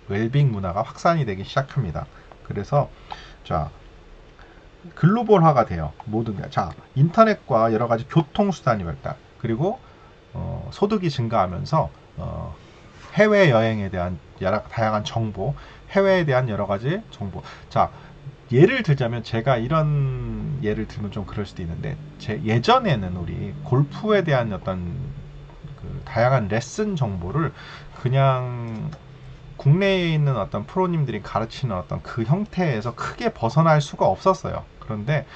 웰빙 문화가 확산이 되기 시작합니다. 그래서 자, 글로벌화가 돼요. 모든 게. 자, 인터넷과 여러 가지 교통수단이 발달, 그리고 소득이 증가하면서 해외 여행에 대한 다양한 정보, 해외에 대한 여러 가지 정보. 자, 예를 들자면 제가 이런 예를 들면 좀 그럴 수도 있는데, 예전에는 우리 골프에 대한 어떤 그 다양한 레슨 정보를 그냥 국내에 있는 어떤 프로님들이 가르치는 어떤 그 형태에서 크게 벗어날 수가 없었어요. 그런데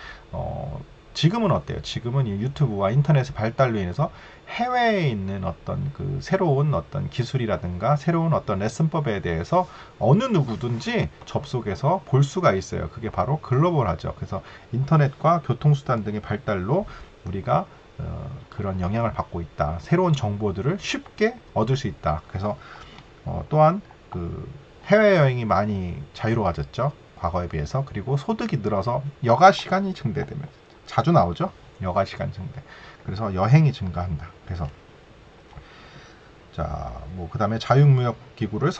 지금은 어때요? 지금은 이 유튜브와 인터넷의 발달로 인해서 해외에 있는 어떤 그 새로운 어떤 기술이라든가 새로운 어떤 레슨법에 대해서 어느 누구든지 접속해서 볼 수가 있어요. 그게 바로 글로벌하죠. 그래서 인터넷과 교통수단 등의 발달로 우리가 그런 영향을 받고 있다. 새로운 정보들을 쉽게 얻을 수 있다. 그래서 또한 그 해외여행이 많이 자유로워졌죠. 과거에 비해서. 그리고 소득이 늘어서 여가 시간이 증대되면 자주 나오죠. 여가 시간 증대. 그래서 여행이 증가한다. 그래서 자, 뭐 그다음에 자유무역 기구를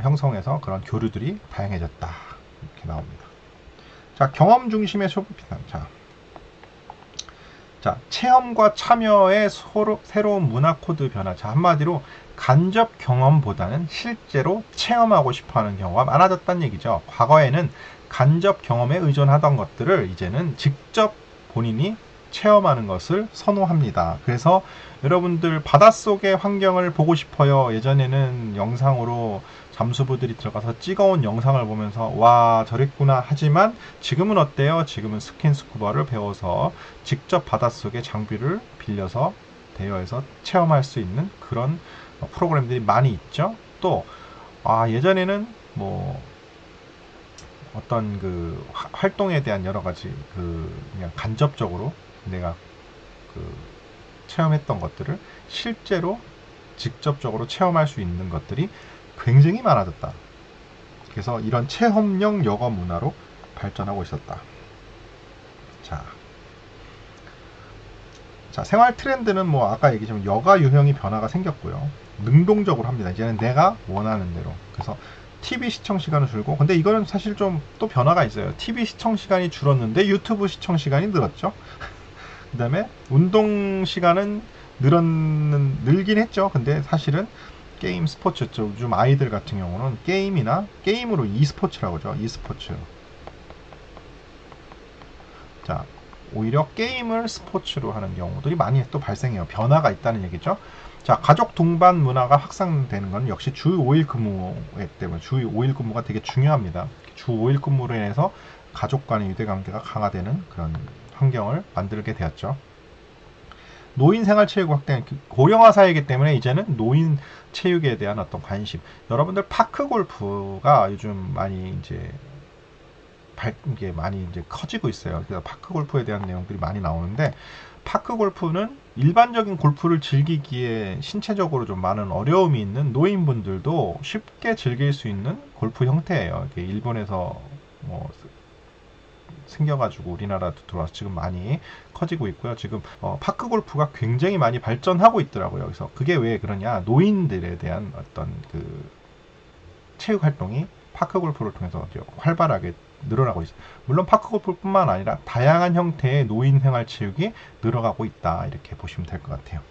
형성해서 그런 교류들이 다양해졌다. 이렇게 나옵니다. 자, 경험 중심의 소비 비난. 자, 체험과 참여의 새로운 문화 코드 변화. 자, 한마디로 간접 경험보다는 실제로 체험하고 싶어하는 경우가 많아졌다는 얘기죠. 과거에는 간접 경험에 의존하던 것들을 이제는 직접 본인이 체험하는 것을 선호합니다. 그래서 여러분들 바닷속의 환경을 보고 싶어요. 예전에는 영상으로 잠수부들이 들어가서 찍어온 영상을 보면서 와 저랬구나 하지만 지금은 어때요? 지금은 스킨스쿠버를 배워서 직접 바닷속의 장비를 빌려서 대여해서 체험할 수 있는 그런 프로그램들이 많이 있죠. 또 예전에는 뭐 어떤 그 활동에 대한 여러 가지 그냥 간접적으로 내가 체험했던 것들을 실제로 직접적으로 체험할 수 있는 것들이 굉장히 많아졌다. 그래서 이런 체험형 여가 문화로 발전하고 있었다. 자, 생활 트렌드는 뭐 아까 얘기했지만 여가 유형이 변화가 생겼고요. 능동적으로 합니다. 이제는 내가 원하는 대로. 그래서 TV 시청 시간은 줄고, 근데 이거는 사실 좀 또 변화가 있어요. TV 시청 시간이 줄었는데 유튜브 시청 시간이 늘었죠. 그 다음에 운동 시간은 늘긴 했죠. 근데 사실은 게임 스포츠, 요즘 아이들 같은 경우는 게임으로 e스포츠라고 하죠. e스포츠. 자, 오히려 게임을 스포츠로 하는 경우들이 많이 또 발생해요. 변화가 있다는 얘기죠. 자, 가족 동반 문화가 확산되는 건 역시 주 5일 근무 때문에 주 5일 근무가 되게 중요합니다. 주 5일 근무로 인해서 가족 간의 유대관계가 강화되는 그런 환경을 만들게 되었죠. 노인 생활체육 확대, 고령화 사회이기 때문에 이제는 노인 체육에 대한 어떤 관심. 여러분들 파크 골프가 요즘 많이 이게 많이 커지고 있어요. 그래서 파크 골프에 대한 내용들이 많이 나오는데, 파크 골프는 일반적인 골프를 즐기기에 신체적으로 좀 많은 어려움이 있는 노인분들도 쉽게 즐길 수 있는 골프 형태예요. 이게 일본에서 뭐 생겨가지고 우리나라도 들어와서 지금 많이 커지고 있고요. 지금 파크 골프가 굉장히 많이 발전하고 있더라고요. 그래서 그게 왜 그러냐? 노인들에 대한 어떤 그 체육 활동이 파크 골프를 통해서 활발하게 늘어나고 있어요. 물론 파크 골프뿐만 아니라 다양한 형태의 노인 생활 체육이 늘어가고 있다. 이렇게 보시면 될 것 같아요.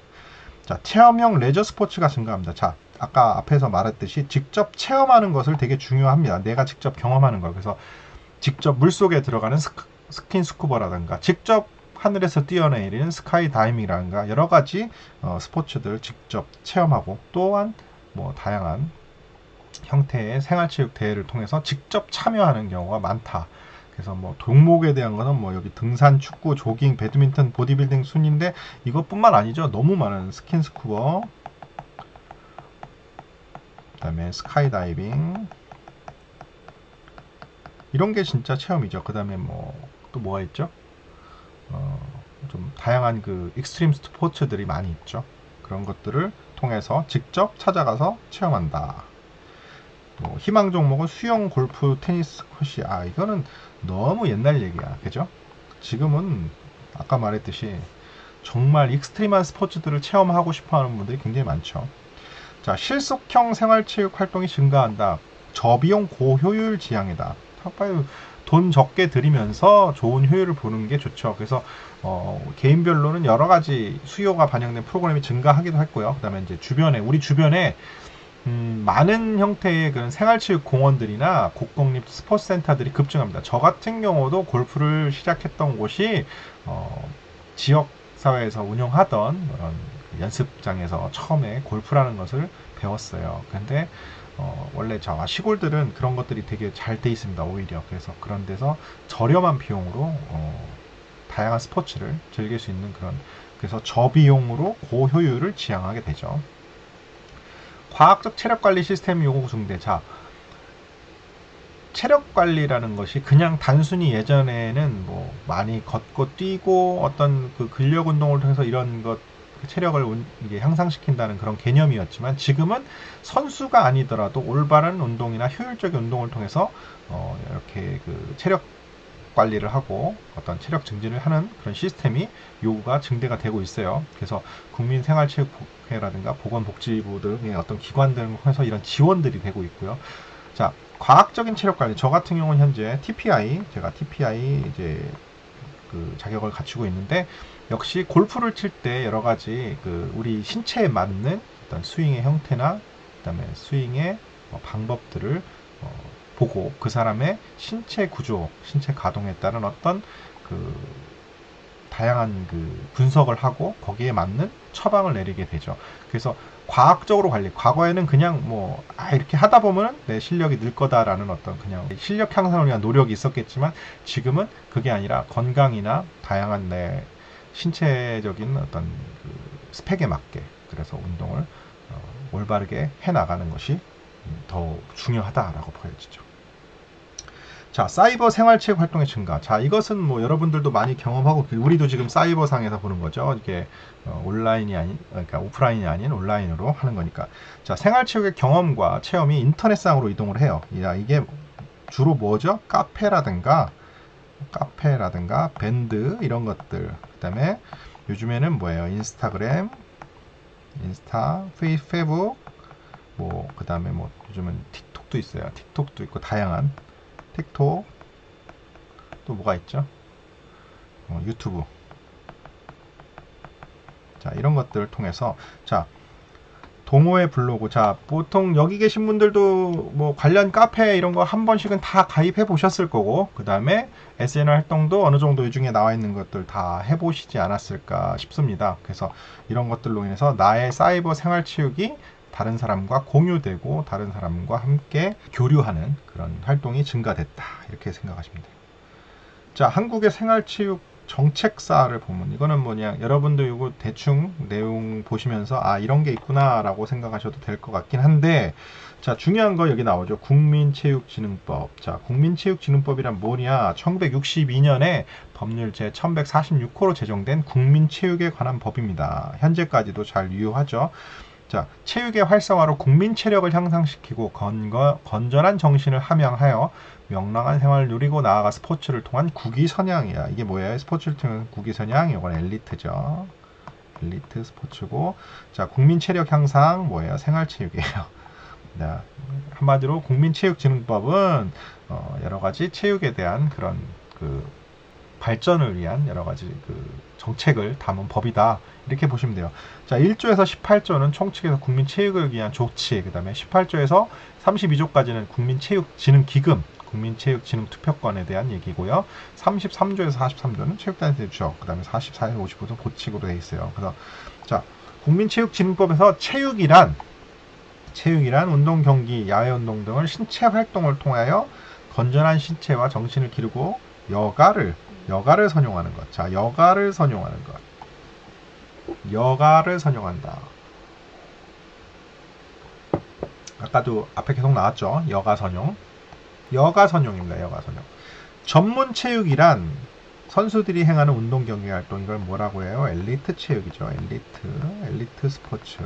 자, 체험형 레저 스포츠가 증가합니다. 자, 아까 앞에서 말했듯이 직접 체험하는 것을 되게 중요합니다. 내가 직접 경험하는 거. 그래서 직접 물속에 들어가는 스킨스쿠버라든가 직접 하늘에서 뛰어내리는 스카이 다이빙이라든가 여러 가지 스포츠들 직접 체험하고, 또한 뭐 다양한 형태의 생활체육 대회를 통해서 직접 참여하는 경우가 많다. 그래서 뭐 종목에 대한 거는 뭐 여기 등산, 축구, 조깅, 배드민턴, 보디빌딩 순인데 이것뿐만 아니죠. 너무 많은 스킨스쿠버, 그다음에 스카이다이빙, 이런 게 진짜 체험이죠. 그다음에 뭐 또 뭐가 있죠? 좀 다양한 그 익스트림 스포츠들이 많이 있죠. 그런 것들을 통해서 직접 찾아가서 체험한다. 희망 종목은 수영, 골프, 테니스, 스쿼시. 이거는 너무 옛날 얘기야. 그죠? 지금은 아까 말했듯이 정말 익스트림한 스포츠들을 체험하고 싶어 하는 분들이 굉장히 많죠. 자, 실속형 생활체육 활동이 증가한다. 저비용 고효율 지향이다. 돈 적게 들이면서 좋은 효율을 보는 게 좋죠. 그래서 개인별로는 여러 가지 수요가 반영된 프로그램이 증가하기도 했고요. 그 다음에 이제 우리 주변에 많은 형태의 그런 생활체육 공원들이나 국공립 스포츠센터들이 급증합니다. 저 같은 경우도 골프를 시작했던 곳이 지역 사회에서 운영하던 그런 연습장에서 처음에 골프라는 것을 배웠어요. 근데 원래 시골들은 그런 것들이 되게 잘 돼 있습니다. 오히려 그래서 그런 데서 저렴한 비용으로 다양한 스포츠를 즐길 수 있는 그래서 저비용으로 고효율을 지향하게 되죠. 과학적 체력관리 시스템 요구 증대. 자, 체력관리라는 것이 그냥 단순히 예전에는 뭐 많이 걷고 뛰고 어떤 그 근력 운동을 통해서 이런 것 체력을 이게 향상시킨다는 그런 개념이었지만, 지금은 선수가 아니더라도 올바른 운동이나 효율적인 운동을 통해서 이렇게 그 체력 관리를 하고 어떤 체력 증진을 하는 그런 시스템이 요구가 증대가 되고 있어요. 그래서 국민생활체육회라든가 보건복지부 등의 어떤 기관들을 통해서 이런 지원들이 되고 있고요. 자, 과학적인 체력 관리. 저 같은 경우는 현재 TPI, 제가 TPI 이제 그 자격을 갖추고 있는데, 역시 골프를 칠 때 여러 가지 그 우리 신체에 맞는 어떤 스윙의 형태나 그다음에 스윙의 방법들을 보고 그 사람의 신체 구조, 신체 가동에 따른 어떤 그 다양한 그 분석을 하고 거기에 맞는 처방을 내리게 되죠. 그래서 과학적으로 관리. 과거에는 그냥 뭐 이렇게 하다 보면 내 실력이 늘 거다라는 어떤 그냥 실력 향상을 위한 노력이 있었겠지만, 지금은 그게 아니라 건강이나 다양한 내 신체적인 어떤 그 스펙에 맞게, 그래서 운동을 올바르게 해 나가는 것이 더 중요하다라고 보여지죠. 자, 사이버 생활체육 활동의 증가. 자, 이것은 뭐 여러분들도 많이 경험하고, 우리도 지금 사이버상에서 보는 거죠. 이게 온라인이 아닌, 그러니까 오프라인이 아닌 온라인으로 하는 거니까. 자, 생활체육의 경험과 체험이 인터넷상으로 이동을 해요. 이게 주로 뭐죠? 카페라든가 밴드 이런 것들. 그다음에 요즘에는 뭐예요? 인스타그램, 페이스북, 뭐 그다음에 뭐 요즘은 틱톡도 있어요. 틱톡도 있고 다양한 틱톡, 또 뭐가 있죠? 유튜브. 자, 이런 것들을 통해서, 자, 동호회 블로그. 자, 보통 여기 계신 분들도 뭐 관련 카페 이런 거 한 번씩은 다 가입해 보셨을 거고, 그 다음에 SN 활동도 어느 정도 이 중에 나와 있는 것들 다 해보시지 않았을까 싶습니다. 그래서 이런 것들로 인해서 나의 사이버 생활체육이 다른 사람과 공유되고 다른 사람과 함께 교류하는 그런 활동이 증가됐다, 이렇게 생각하시면 돼요. 자, 한국의 생활체육 정책사를 보면, 이거는 뭐냐, 여러분도 이거 대충 내용 보시면서 이런 게 있구나 라고 생각하셔도 될 것 같긴 한데, 자, 중요한 거 여기 나오죠. 국민체육진흥법. 자, 국민체육진흥법이란 뭐냐, 1962년에 법률 제 1146호로 제정된 국민체육에 관한 법입니다. 현재까지도 잘 유효하죠. 자, 체육의 활성화로 국민 체력을 향상시키고 건전한 정신을 함양하여 명랑한 생활을 누리고 나아가 스포츠를 통한 국위선양이야. 이게 뭐예요? 스포츠를 통한 국위선양, 이건 엘리트죠. 엘리트 스포츠고, 자, 국민 체력 향상 뭐예요? 생활체육이에요. 자, 한마디로 국민체육진흥법은 여러 가지 체육에 대한 그런 그 발전을 위한 여러 가지 그 정책을 담은 법이다, 이렇게 보시면 돼요. 자, 1조에서 18조는 총칙에서 국민체육을 위한 조치, 그 다음에 18조에서 32조까지는 국민체육진흥기금, 국민체육진흥투표권에 대한 얘기고요. 33조에서 43조는 체육단체 주역, 그 다음에 44에서 55조 보칙으로 되어 있어요. 그래서 자, 국민체육진흥법에서 체육이란 운동, 경기, 야외운동 등을 신체 활동을 통하여 건전한 신체와 정신을 기르고 여가를 선용하는 것. 자, 여가를 선용하는 것. 여가를 선용한다. 아까도 앞에 계속 나왔죠. 여가 선용. 여가 선용입니다. 여가 선용. 전문 체육이란 선수들이 행하는 운동 경기 활동, 이걸 뭐라고 해요? 엘리트 체육이죠. 엘리트 스포츠.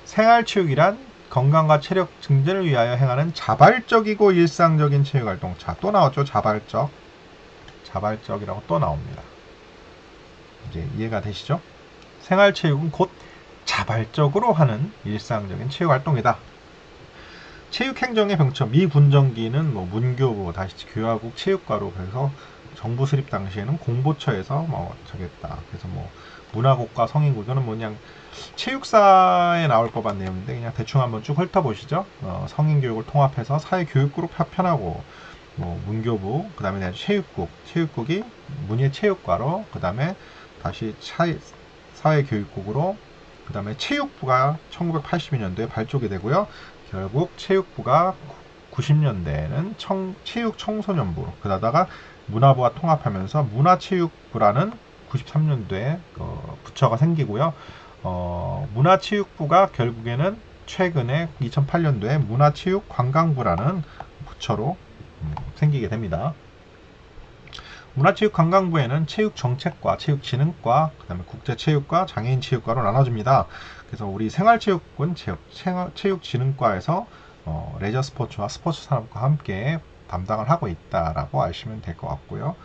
생활 체육이란 건강과 체력 증진을 위하여 행하는 자발적이고 일상적인 체육 활동. 자, 또 나왔죠. 자발적이라고 또 나옵니다. 이제 이해가 되시죠? 생활체육은 곧 자발적으로 하는 일상적인 체육 활동이다. 체육행정의 병처 미군정기는 뭐 문교부, 다시 교화국 체육과로, 그래서 정부 수립 당시에는 공보처에서 뭐 저겠다. 그래서 뭐 문화국과 성인국은 뭐 그냥 체육사에 나올 법한 내용인데 그냥 대충 한번 쭉 훑어보시죠. 성인교육을 통합해서 사회교육구로 편하고, 뭐 문교부, 그 다음에 체육국이 문예체육과로, 그 다음에 다시 사회교육국으로, 그 다음에 체육부가 1982년도에 발족이 되고요. 결국 체육부가 90년대에는 체육청소년부, 그러다가 문화부와 통합하면서 문화체육부라는 93년도에 부처가 생기고요. 문화체육부가 결국에는 최근에 2008년도에 문화체육관광부라는 부처로 생기게 됩니다. 문화체육관광부에는 체육정책과 체육진흥과, 그 다음에 국제체육과, 장애인체육과로 나눠집니다. 그래서 우리 생활체육은 체육진흥과에서 레저 스포츠와 스포츠 산업과 함께 담당을 하고 있다라고 아시면 될 것 같고요.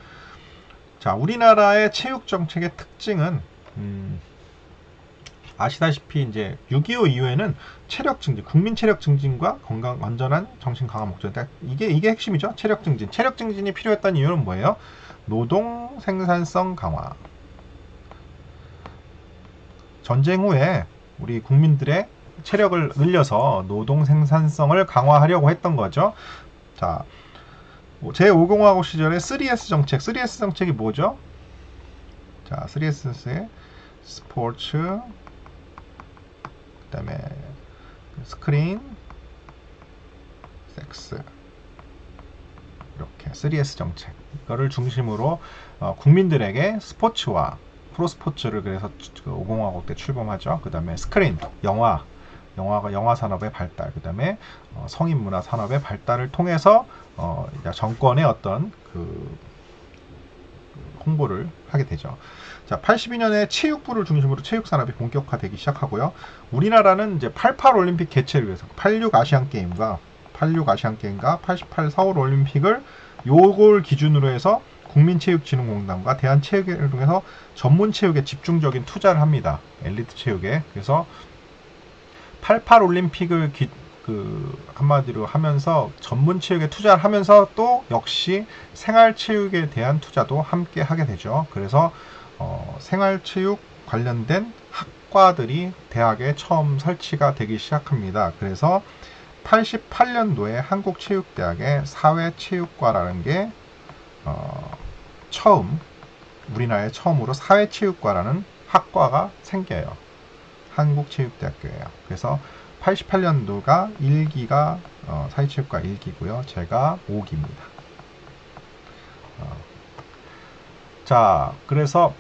자, 우리나라의 체육정책의 특징은 아시다시피 이제 6.25 이후에는 체력 증진, 국민 체력 증진과 건강 완전한 정신 강화 목적. 이게 핵심이죠. 체력 증진. 체력 증진이 필요했던 이유는 뭐예요? 노동 생산성 강화. 전쟁 후에 우리 국민들의 체력을 늘려서 노동 생산성을 강화하려고 했던 거죠. 자, 제5공화국 시절의 3S 정책. 3S 정책이 뭐죠? 자, 3S의 스포츠, 그 다음에 스크린, 섹스, 이렇게 3S 정책, 이거를 중심으로 국민들에게 스포츠와 프로스포츠를 그래서 5공화국 때 출범하죠. 그 다음에 스크린, 영화 산업의 발달, 그 다음에 성인문화 산업의 발달을 통해서 정권의 어떤 홍보를 하게 되죠. 자, 82년에 체육부를 중심으로 체육 산업이 본격화되기 시작하고요. 우리나라는 이제 88 올림픽 개최를 위해서 86 아시안 게임과 88 서울 올림픽을 요걸 기준으로 해서 국민체육진흥공단과 대한체육회를 통해서 전문 체육에 집중적인 투자를 합니다. 엘리트 체육에. 그래서 88 올림픽을 한마디로 하면서 전문 체육에 투자를 하면서 또 역시 생활체육에 대한 투자도 함께 하게 되죠. 그래서 생활체육 관련된 학과들이 대학에 처음 설치가 되기 시작합니다. 그래서 88년도에 한국체육대학에 사회체육과라는 게 우리나라에 처음으로 사회체육과라는 학과가 생겨요. 한국체육대학교예요. 그래서 88년도가 1기가 사회체육과 1기고요. 제가 5기입니다. 자, 그래서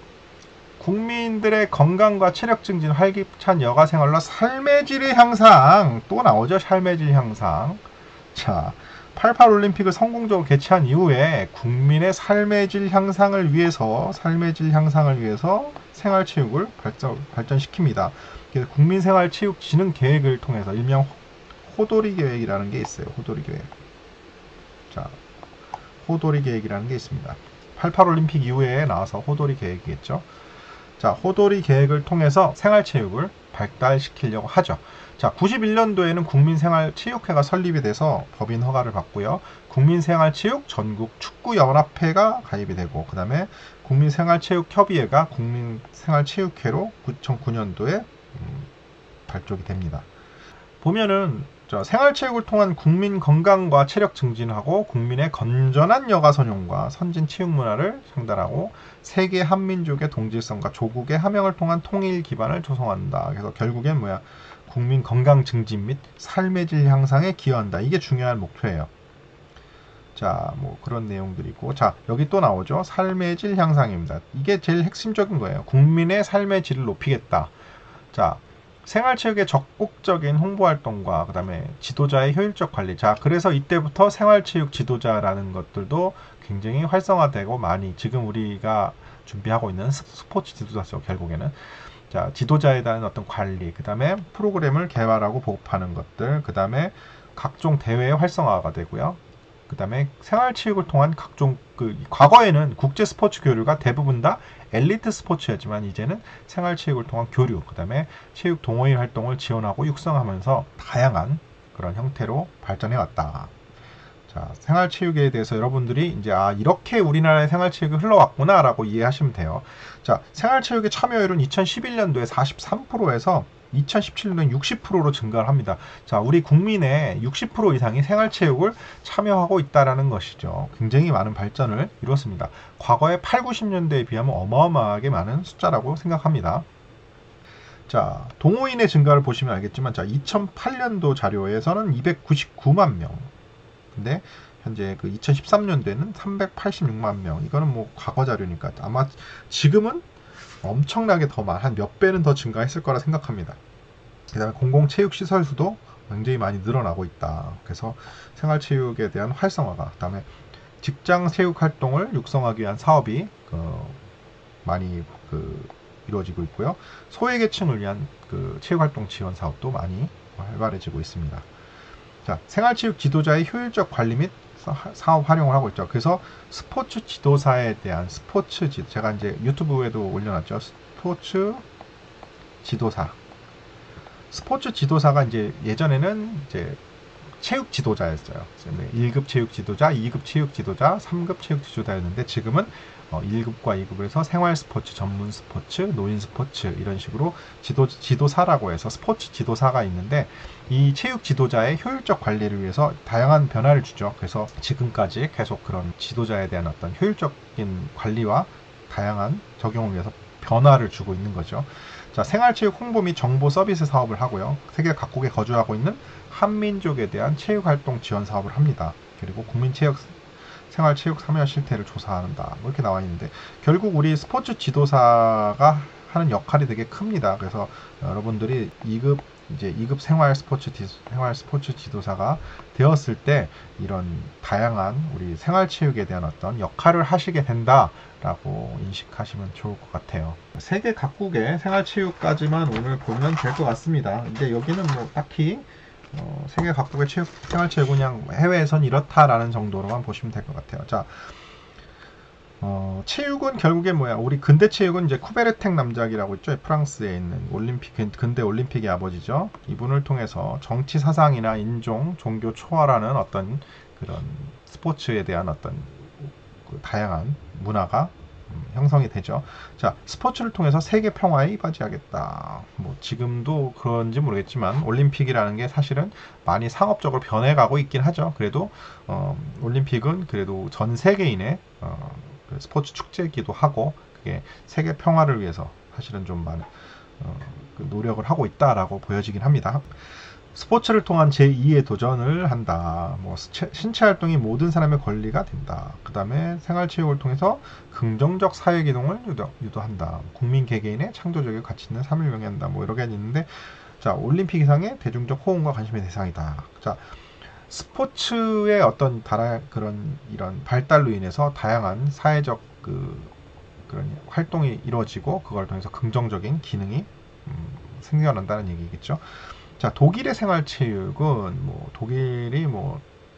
국민들의 건강과 체력 증진, 활기찬 여가 생활로 삶의 질의 향상, 또 나오죠. 삶의 질 향상. 자, 88 올림픽을 성공적으로 개최한 이후에 국민의 삶의 질 향상을 위해서 생활체육을 발전시킵니다. 그래서 국민생활체육진흥계획을 통해서 일명 호도리 계획이라는 게 있어요. 호도리 계획. 자, 호도리 계획이라는 게 있습니다. 88 올림픽 이후에 나와서 호도리 계획이겠죠. 자, 호도리 계획을 통해서 생활체육을 발달시키려고 하죠. 자, 91년도에는 국민생활체육회가 설립이 돼서 법인 허가를 받고요. 국민생활체육 전국축구연합회가 가입이 되고, 그 다음에 국민생활체육협의회가 국민생활체육회로 2009년도에 발족이 됩니다. 보면은 생활체육을 통한 국민 건강과 체력 증진하고 국민의 건전한 여가 선용과 선진 체육 문화를 상달하고 세계 한민족의 동질성과 조국의 함양을 통한 통일 기반을 조성한다. 그래서 결국엔 뭐야? 국민 건강 증진 및 삶의 질 향상에 기여한다. 이게 중요한 목표예요. 자, 뭐 그런 내용들이고, 자, 여기 또 나오죠. 삶의 질 향상입니다. 이게 제일 핵심적인 거예요. 국민의 삶의 질을 높이겠다. 자, 생활체육의 적극적인 홍보활동과 그 다음에 지도자의 효율적 관리. 자, 그래서 이때부터 생활체육 지도자라는 것들도 굉장히 활성화되고 많이 지금 우리가 준비하고 있는 스포츠 지도자죠. 결국에는. 자, 지도자에 대한 어떤 관리, 그 다음에 프로그램을 개발하고 보급하는 것들, 그 다음에 각종 대회의 활성화가 되고요. 그 다음에 생활체육을 통한 각종 과거에는 국제 스포츠 교류가 대부분 다 엘리트 스포츠였지만 이제는 생활체육을 통한 교류, 그 다음에 체육 동호인 활동을 지원하고 육성하면서 다양한 그런 형태로 발전해 왔다. 자, 생활체육에 대해서 여러분들이 이제 이렇게 우리나라의 생활체육이 흘러왔구나 라고 이해하시면 돼요. 자, 생활체육의 참여율은 2011년도에 43%에서 2017년도에 60%로 증가를 합니다. 자, 우리 국민의 60% 이상이 생활체육을 참여하고 있다는 것이죠. 굉장히 많은 발전을 이뤘습니다. 과거의 8, 90년대에 비하면 어마어마하게 많은 숫자라고 생각합니다. 자, 동호인의 증가를 보시면 알겠지만, 자, 2008년도 자료에서는 299만 명. 근데 현재 2013년도에는 386만 명. 이거는 뭐 과거 자료니까 아마 지금은 엄청나게 더 한 몇 배는 더 증가했을 거라 생각합니다. 그 다음에 공공체육시설 수도 굉장히 많이 늘어나고 있다. 그래서 생활체육에 대한 활성화가, 그 다음에 직장 체육 활동을 육성하기 위한 사업이 많이 이루어지고 있고요. 소외계층을 위한 체육활동 지원 사업도 많이 활발해지고 있습니다. 자, 생활체육 지도자의 효율적 관리 및 사업 활용을 하고 있죠. 그래서 스포츠 지도사에 대한 제가 이제 유튜브에도 올려놨죠. 스포츠 지도사가 이제 예전에는 이제 체육 지도자였어요. 1급 체육 지도자, 2급 체육 지도자, 3급 체육 지도자였는데 지금은 1급과 2급에서 생활 스포츠, 전문 스포츠, 노인 스포츠 이런 식으로 지도사라고 해서 스포츠 지도사가 있는데 이 체육 지도자의 효율적 관리를 위해서 다양한 변화를 주죠. 그래서 지금까지 계속 그런 지도자에 대한 어떤 효율적인 관리와 다양한 적용을 위해서 변화를 주고 있는 거죠. 자, 생활체육 홍보 및 정보 서비스 사업을 하고요. 세계 각국에 거주하고 있는 한민족에 대한 체육활동 지원 사업을 합니다. 그리고 생활체육 참여 실태를 조사한다. 뭐 이렇게 나와 있는데 결국 우리 스포츠 지도사가 하는 역할이 되게 큽니다. 그래서 여러분들이 2급 생활 스포츠 지도사가 되었을 때 이런 다양한 우리 생활체육에 대한 어떤 역할을 하시게 된다라고 인식하시면 좋을 것 같아요. 세계 각국의 생활체육까지만 오늘 보면 될 것 같습니다. 이제 여기는 뭐 딱히 세계 각국의 생활체육은 그냥 해외에선 이렇다라는 정도로만 보시면 될 것 같아요. 자, 체육은 결국에 뭐야? 우리 근대 체육은 이제 쿠베르탱 남작이라고 있죠. 프랑스에 있는 근대 올림픽의 아버지죠. 이분을 통해서 정치 사상이나 인종, 종교 초월하는 어떤 그런 스포츠에 대한 어떤 다양한 문화가 형성이 되죠. 자, 스포츠를 통해서 세계 평화에 이바지하겠다. 뭐 지금도 그런지 모르겠지만 올림픽이라는 게 사실은 많이 상업적으로 변해가고 있긴 하죠. 그래도 올림픽은 그래도 전 세계인의 스포츠 축제이기도 하고 그게 세계 평화를 위해서 사실은 좀 많은 노력을 하고 있다라고 보여지긴 합니다. 스포츠를 통한 제2의 도전을 한다. 뭐 신체 활동이 모든 사람의 권리가 된다. 그 다음에 생활체육을 통해서 긍정적 사회기동을 유도한다. 국민 개개인의 창조적이고 가치 있는 삶을 영위한다. 뭐 여러 가지 있는데 자, 올림픽 이상의 대중적 호응과 관심의 대상이다. 자, 스포츠의 어떤 이런 발달로 인해서 다양한 사회적 그런 활동이 이루어지고 그걸 통해서 긍정적인 기능이 생겨난다는 얘기겠죠. 자, 독일의 생활체육은 독일이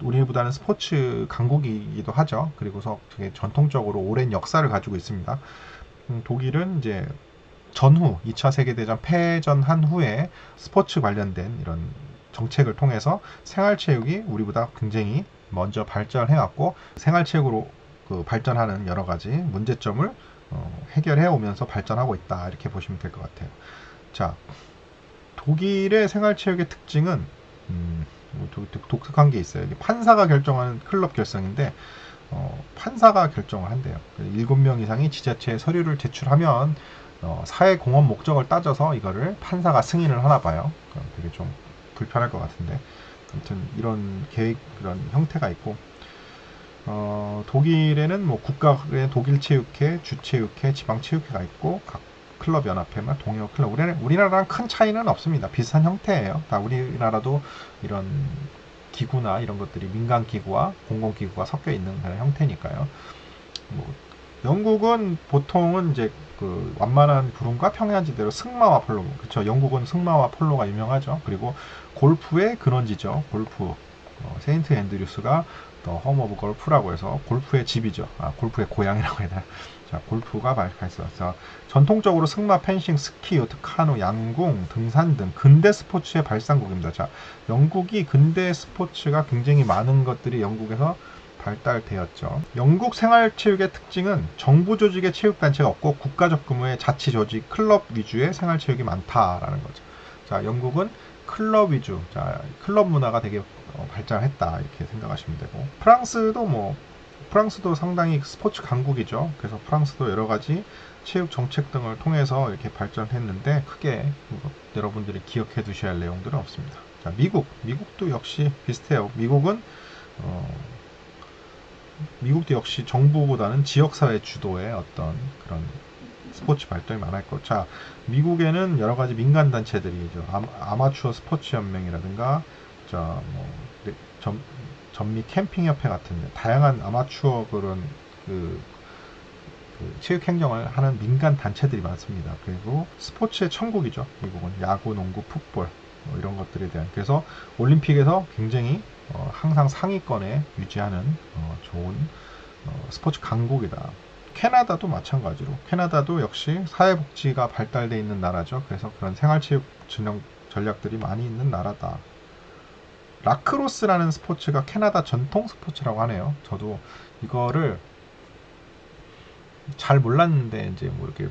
우리보다는 스포츠 강국이기도 하죠. 그리고서 되게 전통적으로 오랜 역사를 가지고 있습니다. 독일은 이제 2차 세계대전 패전한 후에 스포츠 관련된 이런 정책을 통해서 생활체육이 우리보다 굉장히 먼저 발전해왔고 생활체육으로 발전하는 여러 가지 문제점을 해결해 오면서 발전하고 있다. 이렇게 보시면 될 것 같아요. 자, 독일의 생활체육의 특징은 독특한 게 있어요. 판사가 결정하는 클럽 결성인데 판사가 결정을 한대요. 7명 이상이 지자체에 서류를 제출하면 사회공헌 목적을 따져서 이거를 판사가 승인을 하나 봐요. 되게 좀 불편할 것 같은데 아무튼 이런 그런 형태가 있고 독일에는 국가의 독일체육회, 주체육회, 지방체육회가 있고 각 클럽 연합회나 동료 클럽 우리나라랑 큰 차이는 없습니다. 비슷한 형태예요. 다 우리나라도 이런 기구나 이런 것들이 민간기구와 공공기구가 섞여 있는 그런 형태니까요. 영국은 보통은 이제 완만한 구름과 평야지대로 승마와 폴로, 그렇죠. 영국은 승마와 폴로가 유명하죠. 그리고 골프의 근원지죠. 골프. 세인트 앤드류스가 더 홈 오브 골프라고 해서 골프의 집이죠. 골프의 고향이라고 해야 되나. 자, 골프가 발달했어서 전통적으로 승마, 펜싱, 스키, 요트, 카누, 양궁, 등산 등 근대 스포츠의 발상국입니다. 자, 영국이 근대 스포츠가 굉장히 많은 것들이 영국에서 발달되었죠. 영국 생활체육의 특징은 정부 조직의 체육단체가 없고 국가적 규모의 자치조직, 클럽 위주의 생활체육이 많다라는 거죠. 자, 영국은 클럽 위주, 자, 클럽 문화가 되게 발전했다 이렇게 생각하시면 되고 프랑스도 상당히 스포츠 강국이죠. 그래서 프랑스도 여러 가지 체육 정책 등을 통해서 이렇게 발전했는데 크게 여러분들이 기억해 두셔야 할 내용들은 없습니다. 자, 미국도 역시 비슷해요. 미국도 역시 정부보다는 지역사회 주도의 어떤 그런 스포츠 발전이 많았고, 자, 미국에는 여러 가지 민간 단체들이 아마추어 스포츠 연맹이라든가, 전미 캠핑협회 같은 다양한 아마추어 그런 그 체육 행정을 하는 민간 단체들이 많습니다. 그리고 스포츠의 천국이죠. 미국은 야구, 농구, 풋볼 뭐 이런 것들에 대한, 그래서 올림픽에서 굉장히 항상 상위권에 유지하는 좋은 스포츠 강국이다. 캐나다도 마찬가지로, 캐나다도 역시 사회복지가 발달되어 있는 나라죠. 그래서 그런 생활체육 전략들이 많이 있는 나라다. 라크로스라는 스포츠가 캐나다 전통 스포츠라고 하네요. 저도 이거를 잘 몰랐는데 이제 뭐 이렇게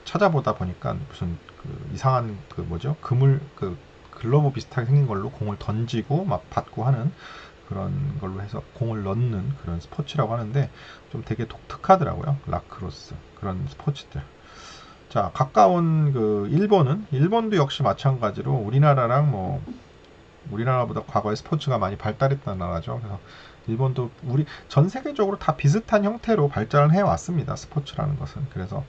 찾아보다 보니까 무슨 그 이상한 그 뭐죠? 그 글러브 비슷하게 생긴 걸로 공을 던지고 막 받고 하는 그런 걸로 해서 공을 넣는 그런 스포츠라고 하는데 좀 되게 독특하더라고요. 라크로스 그런 스포츠들. 자, 가까운 그 일본도 역시 마찬가지로 우리나라보다 과거에 스포츠가 많이 발달했던 나라죠. 그래서 일본도 전 세계적으로 다 비슷한 형태로 발전을 해왔습니다. 스포츠라는 것은. 그래서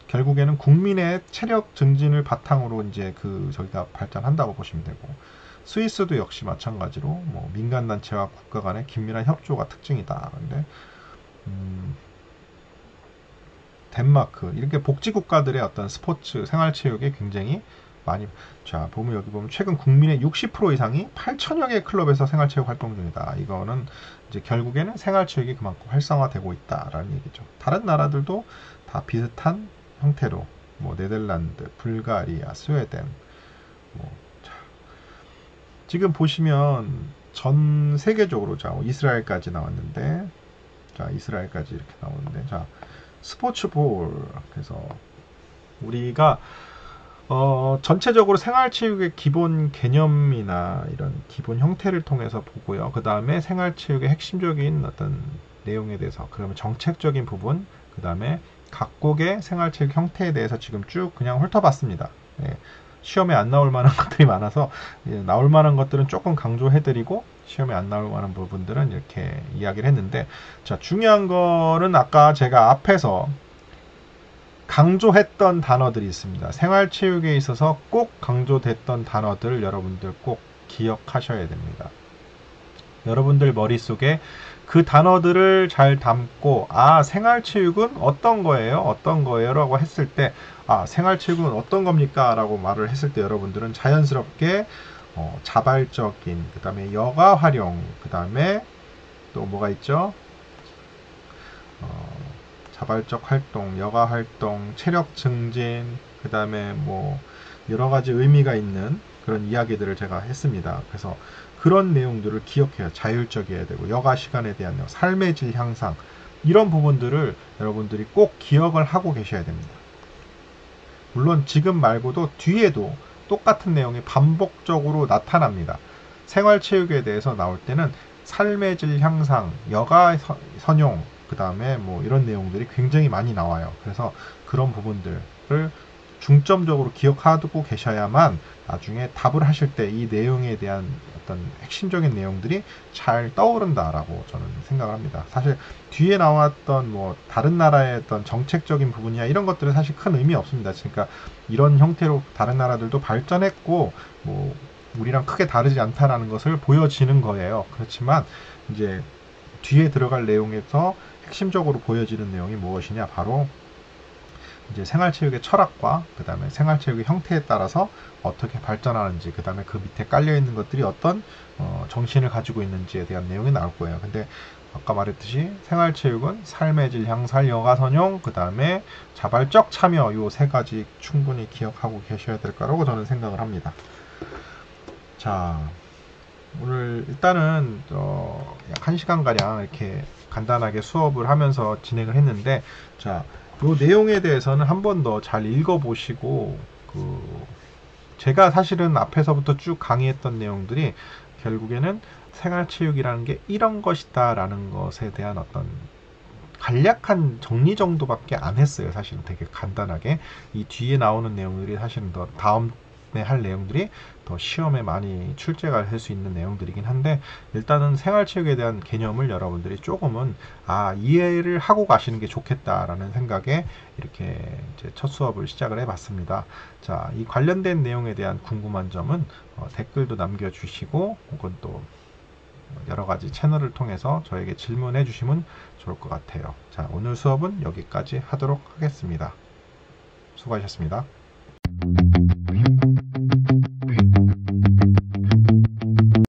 결국에는 국민의 체력 증진을 바탕으로 이제 저희가 발전한다고 보시면 되고, 스위스도 역시 마찬가지로 뭐 민간단체와 국가 간의 긴밀한 협조가 특징이다. 근데 덴마크 이렇게 복지국가들의 어떤 스포츠 생활체육에 굉장히 많이, 자 보면 여기 보면 최근 국민의 60% 이상이 8천여 개의 클럽에서 생활체육 활동 중이다. 이거는 이제 결국에는 생활체육이 그만큼 활성화되고 있다라는 얘기죠. 다른 나라들도 다 비슷한 형태로 뭐 네덜란드, 불가리아, 스웨덴 지금 보시면 전 세계적으로 이스라엘까지 나왔는데, 자 이스라엘까지 이렇게 나오는데, 자 스포츠볼, 그래서 우리가 전체적으로 생활체육의 기본 개념이나 이런 기본 형태를 통해서 보고요. 그 다음에 생활체육의 핵심적인 어떤 내용에 대해서, 그러면 정책적인 부분, 그 다음에 각국의 생활체육 형태에 대해서 지금 쭉 그냥 훑어봤습니다. 예, 시험에 안 나올 만한 것들이 많아서 나올 만한 것들은 조금 강조해드리고 시험에 안 나올 만한 부분들은 이렇게 이야기를 했는데, 자 중요한 거는 아까 제가 앞에서 강조했던 단어들이 있습니다. 생활체육에 있어서 꼭 강조됐던 단어들 여러분들 꼭 기억하셔야 됩니다. 여러분들 머릿속에 그 단어들을 잘 담고, 생활체육은 어떤 거예요? 어떤 거예요? 라고 했을 때, 생활체육은 어떤 겁니까? 라고 말을 했을 때 여러분들은 자연스럽게 자발적인, 그 다음에 여가 활용, 그 다음에 또 뭐가 있죠? 자발적 활동, 여가 활동, 체력 증진, 그 다음에 뭐 여러 가지 의미가 있는 그런 이야기들을 제가 했습니다. 그래서 그런 내용들을 기억해야, 자율적이어야 되고, 여가 시간에 대한 삶의 질 향상, 이런 부분들을 여러분들이 꼭 기억을 하고 계셔야 됩니다. 물론 지금 말고도 뒤에도 똑같은 내용이 반복적으로 나타납니다. 생활체육에 대해서 나올 때는 삶의 질 향상, 여가 선용, 그 다음에 뭐 이런 내용들이 굉장히 많이 나와요. 그래서 그런 부분들을 중점적으로 기억하고 계셔야만 나중에 답을 하실 때 이 내용에 대한 어떤 핵심적인 내용들이 잘 떠오른다라고 저는 생각을 합니다. 사실 뒤에 나왔던 뭐 다른 나라의 어떤 정책적인 부분이야 이런 것들은 사실 큰 의미 없습니다. 그러니까 이런 형태로 다른 나라들도 발전했고 뭐 우리랑 크게 다르지 않다라는 것을 보여지는 거예요. 그렇지만 이제 뒤에 들어갈 내용에서 핵심적으로 보여지는 내용이 무엇이냐, 바로 이제 생활체육의 철학과 그 다음에 생활체육의 형태에 따라서 어떻게 발전하는지, 그 다음에 그 밑에 깔려 있는 것들이 어떤 정신을 가지고 있는지에 대한 내용이 나올 거예요. 근데 아까 말했듯이 생활체육은 삶의 질 향상, 여가 선용, 그 다음에 자발적 참여, 요 세 가지 충분히 기억하고 계셔야 될 거라고 저는 생각을 합니다. 자, 오늘 일단은 약 1시간가량 이렇게 간단하게 수업을 하면서 진행을 했는데, 자, 이 내용에 대해서는 한 번 더 잘 읽어보시고, 제가 사실은 앞에서부터 쭉 강의했던 내용들이 결국에는 생활체육이라는 게 이런 것이다 라는 것에 대한 어떤 간략한 정리 정도밖에 안 했어요. 사실은 되게 간단하게. 이 뒤에 나오는 내용들이 사실은 더 다음에 할 내용들이 더 시험에 많이 출제가 할 수 있는 내용들이긴 한데, 일단은 생활체육에 대한 개념을 여러분들이 조금은 이해를 하고 가시는 게 좋겠다라는 생각에 이렇게 이제 첫 수업을 시작을 해봤습니다. 자, 이 관련된 내용에 대한 궁금한 점은 댓글도 남겨주시고, 혹은 또 여러 가지 채널을 통해서 저에게 질문해 주시면 좋을 것 같아요. 자, 오늘 수업은 여기까지 하도록 하겠습니다. 수고하셨습니다.